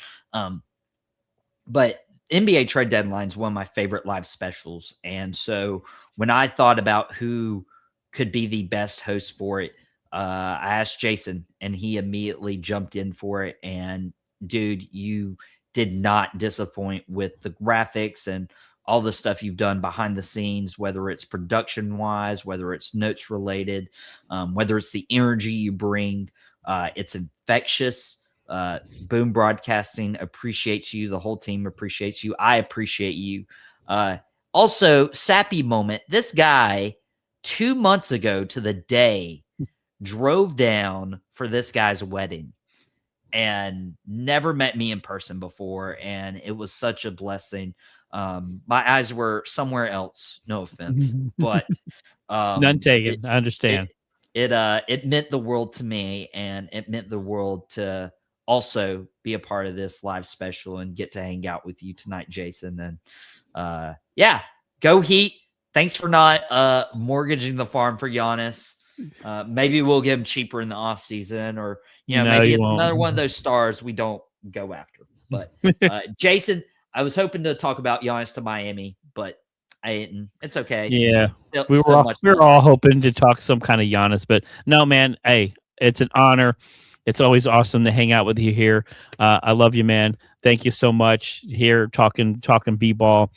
But NBA trade deadline is one of my favorite live specials. And so when I thought about who could be the best host for it, I asked Jason, and he immediately jumped in for it. And dude, you did not disappoint with the graphics and all the stuff you've done behind the scenes, whether it's production wise, whether it's notes related, whether it's the energy you bring. It's infectious. Boom Broadcasting appreciates you. The whole team appreciates you. I appreciate you. Also, sappy moment. This guy 2 months ago to the day drove down for this guy's wedding and never met me in person before. And it was such a blessing. My eyes were somewhere else. No offense, but none taken. I understand. It meant the world to me, and it meant the world to also be a part of this live special and get to hang out with you tonight, Jason. And yeah, go Heat. Thanks for not mortgaging the farm for Giannis. Maybe we'll get him cheaper in the offseason, or maybe it's another one of those stars we don't go after. But Jason, I was hoping to talk about Giannis to Miami, but I didn't. It's okay. Yeah, we were all hoping to talk some kind of Giannis, but no, man. Hey, it's an honor. It's always awesome to hang out with you here. I love you, man. Thank you so much here talking b-ball.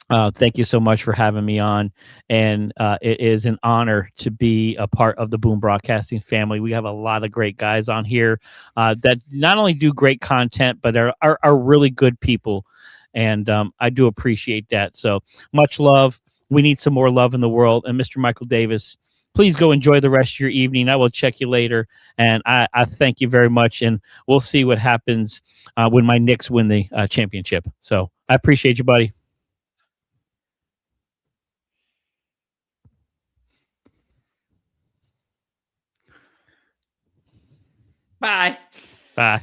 Thank you so much for having me on. And it is an honor to be a part of the Boom Broadcasting family. We have a lot of great guys on here that not only do great content, but are really good people. And I do appreciate that. So much love. We need some more love in the world. And Mr. Michael Davis, please go enjoy the rest of your evening. I will check you later. And I thank you very much. And we'll see what happens when my Knicks win the championship. So I appreciate you, buddy. Bye. Bye.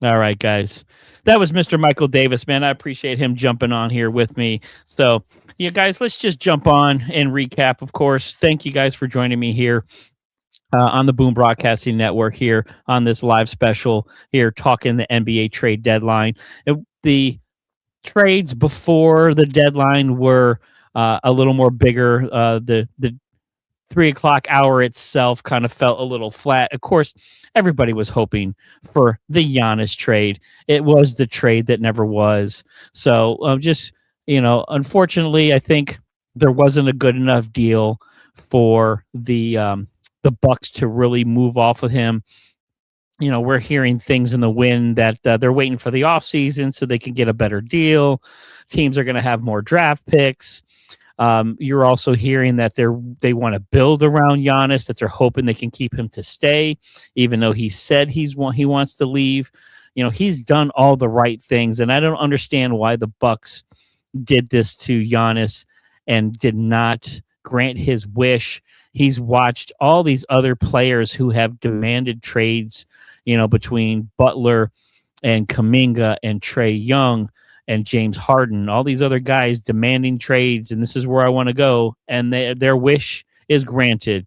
All right, guys. That was Mr. Michael Davis, man. I appreciate him jumping on here with me. So, yeah, guys, let's just jump on and recap, of course. Thank you guys for joining me here on the Boom Broadcasting Network here on this live special here talking the NBA trade deadline. The trades before the deadline were a little more bigger. The 3 o'clock hour itself kind of felt a little flat. Of course, everybody was hoping for the Giannis trade. It was the trade that never was. So unfortunately, I think there wasn't a good enough deal for the Bucks to really move off of him. We're hearing things in the wind that they're waiting for the offseason so they can get a better deal. Teams are going to have more draft picks. You're also hearing that they want to build around Giannis, that they're hoping they can keep him to stay, even though he said he wants to leave. He's done all the right things, and I don't understand why the Bucks did this to Giannis and did not grant his wish. He's watched all these other players who have demanded trades, between Butler and Kuminga and Trae Young and James Harden, all these other guys demanding trades, and this is where I want to go, and their wish is granted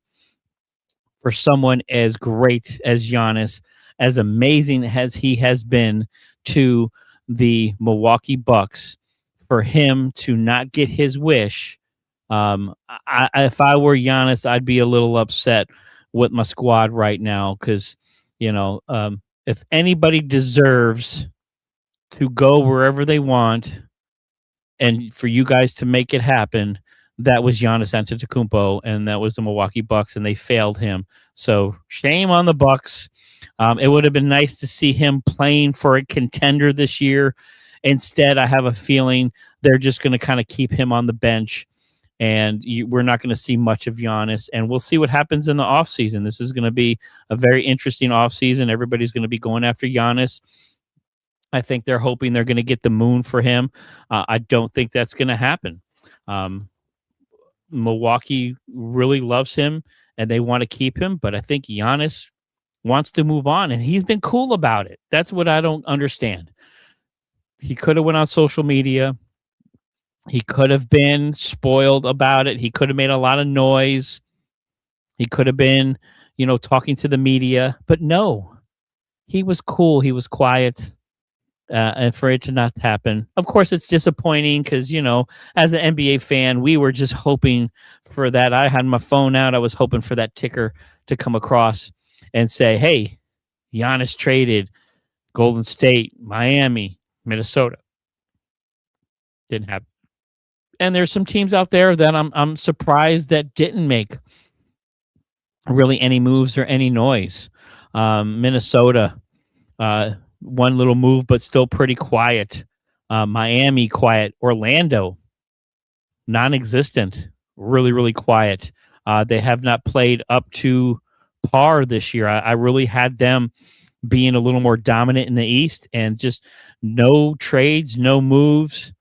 for someone as great as Giannis, as amazing as he has been to the Milwaukee Bucks, for him to not get his wish. If I were Giannis, I'd be a little upset with my squad right now because, if anybody deserves to go wherever they want and for you guys to make it happen, that was Giannis Antetokounmpo, and that was the Milwaukee Bucks, and they failed him. So shame on the Bucks. It would have been nice to see him playing for a contender this year. Instead, I have a feeling they're just going to kind of keep him on the bench, and we're not going to see much of Giannis, and we'll see what happens in the offseason. This is going to be a very interesting offseason. Everybody's going to be going after Giannis. I think they're hoping they're going to get the moon for him. I don't think that's going to happen. Milwaukee really loves him, and they want to keep him. But I think Giannis wants to move on, and he's been cool about it. That's what I don't understand. He could have went on social media. He could have been spoiled about it. He could have made a lot of noise. He could have been, talking to the media. But no, he was cool. He was quiet. And for it to not happen, of course, it's disappointing because, as an NBA fan, we were just hoping for that. I had my phone out. I was hoping for that ticker to come across and say, hey, Giannis traded Golden State, Miami, Minnesota. Didn't happen. And there's some teams out there that I'm surprised that didn't make really any moves or any noise. Minnesota, one little move, but still pretty quiet. Miami, quiet. Orlando, non-existent. Really, really quiet. They have not played up to par this year. I really had them being a little more dominant in the East, and just no trades, no moves,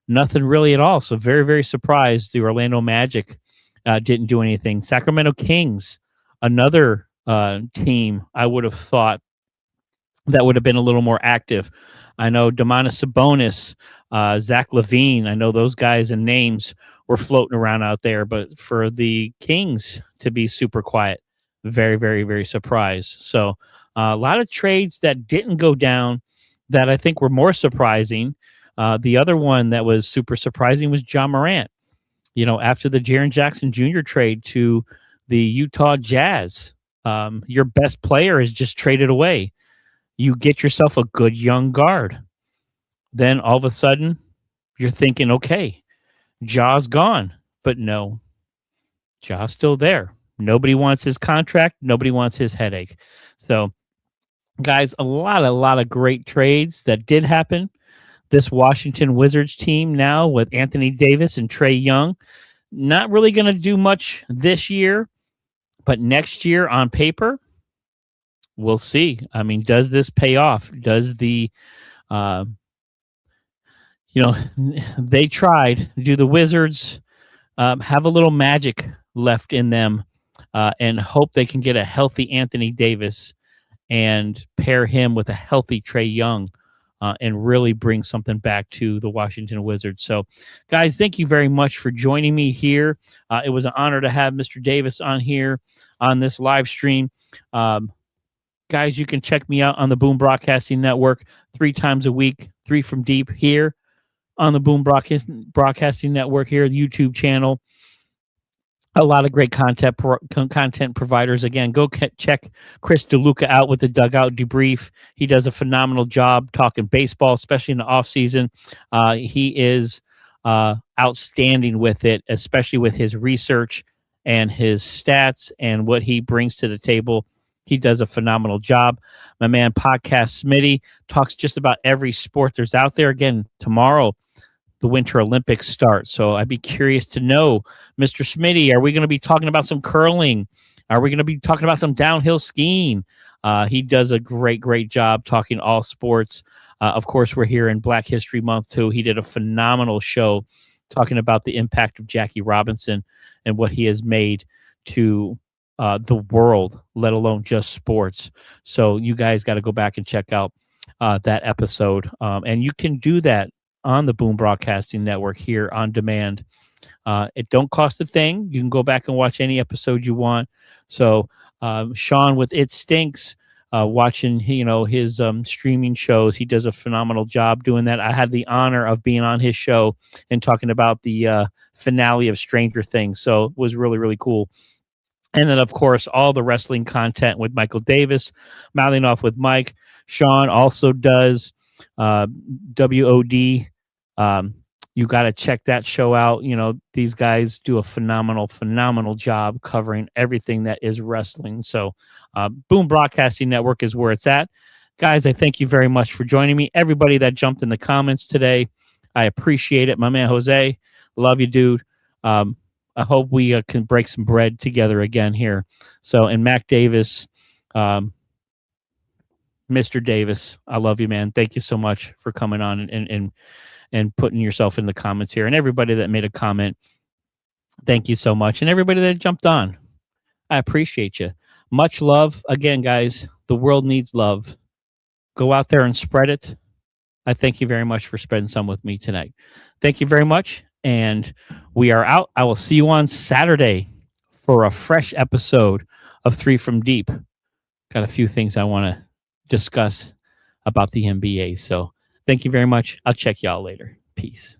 nothing really at all. So very, very surprised the Orlando Magic didn't do anything. Sacramento Kings, another team I would have thought that would have been a little more active. I know Domantas Sabonis, Zach LaVine, I know those guys and names were floating around out there, but for the Kings to be super quiet, very, very, very surprised. So a lot of trades that didn't go down that I think were more surprising. The other one that was super surprising was John Morant. After the Jaren Jackson Jr. trade to the Utah Jazz, your best player is just traded away. You get yourself a good young guard. Then all of a sudden, you're thinking, okay, Ja's gone. But no, Ja's still there. Nobody wants his contract. Nobody wants his headache. So, guys, a lot of great trades that did happen. This Washington Wizards team now with Anthony Davis and Trae Young, not really going to do much this year, but next year on paper, we'll see. I mean, does this pay off? Does the, they tried. Do the Wizards have a little magic left in them and hope they can get a healthy Anthony Davis and pair him with a healthy Trae Young and really bring something back to the Washington Wizards? So, guys, thank you very much for joining me here. It was an honor to have Mr. Davis on here on this live stream. Guys, you can check me out on the Boom Broadcasting Network 3 times a week, 3 from Deep here on the Boom Broadcasting Network here, the YouTube channel. A lot of great content providers. Again, go check Chris DeLuca out with the Dugout Debrief. He does a phenomenal job talking baseball, especially in the offseason. He is outstanding with it, especially with his research and his stats and what he brings to the table. He does a phenomenal job. My man, Podcast Smitty, talks just about every sport there's out there. Again, tomorrow, the Winter Olympics start. So I'd be curious to know, Mr. Smitty, are we going to be talking about some curling? Are we going to be talking about some downhill skiing? He does a great, great job talking all sports. Of course, we're here in Black History Month, too. He did a phenomenal show talking about the impact of Jackie Robinson and what he has made to the world, let alone just sports. So you guys got to go back and check out that episode. And you can do that on the Boom Broadcasting Network here on demand. It don't cost a thing. You can go back and watch any episode you want. So Sean with It Stinks, watching his streaming shows, he does a phenomenal job doing that. I had the honor of being on his show and talking about the finale of Stranger Things. So it was really, really cool. And then, of course, all the wrestling content with Michael Davis, Mouthing Off with Mike. Sean also does WOD. You got to check that show out. These guys do a phenomenal job covering everything that is wrestling. So Boom Broadcasting Network is where it's at. Guys, I thank you very much for joining me. Everybody that jumped in the comments today, I appreciate it. My man, Jose, love you, dude. I hope we can break some bread together again here. So, and Mac Davis, Mr. Davis, I love you, man. Thank you so much for coming on and putting yourself in the comments here. And everybody that made a comment, thank you so much. And everybody that jumped on, I appreciate you. Much love. Again, guys, the world needs love. Go out there and spread it. I thank you very much for spending some with me tonight. Thank you very much. And we are out. I will see you on Saturday for a fresh episode of Three from Deep. Got a few things I want to discuss about the NBA. So thank you very much. I'll check y'all later. Peace.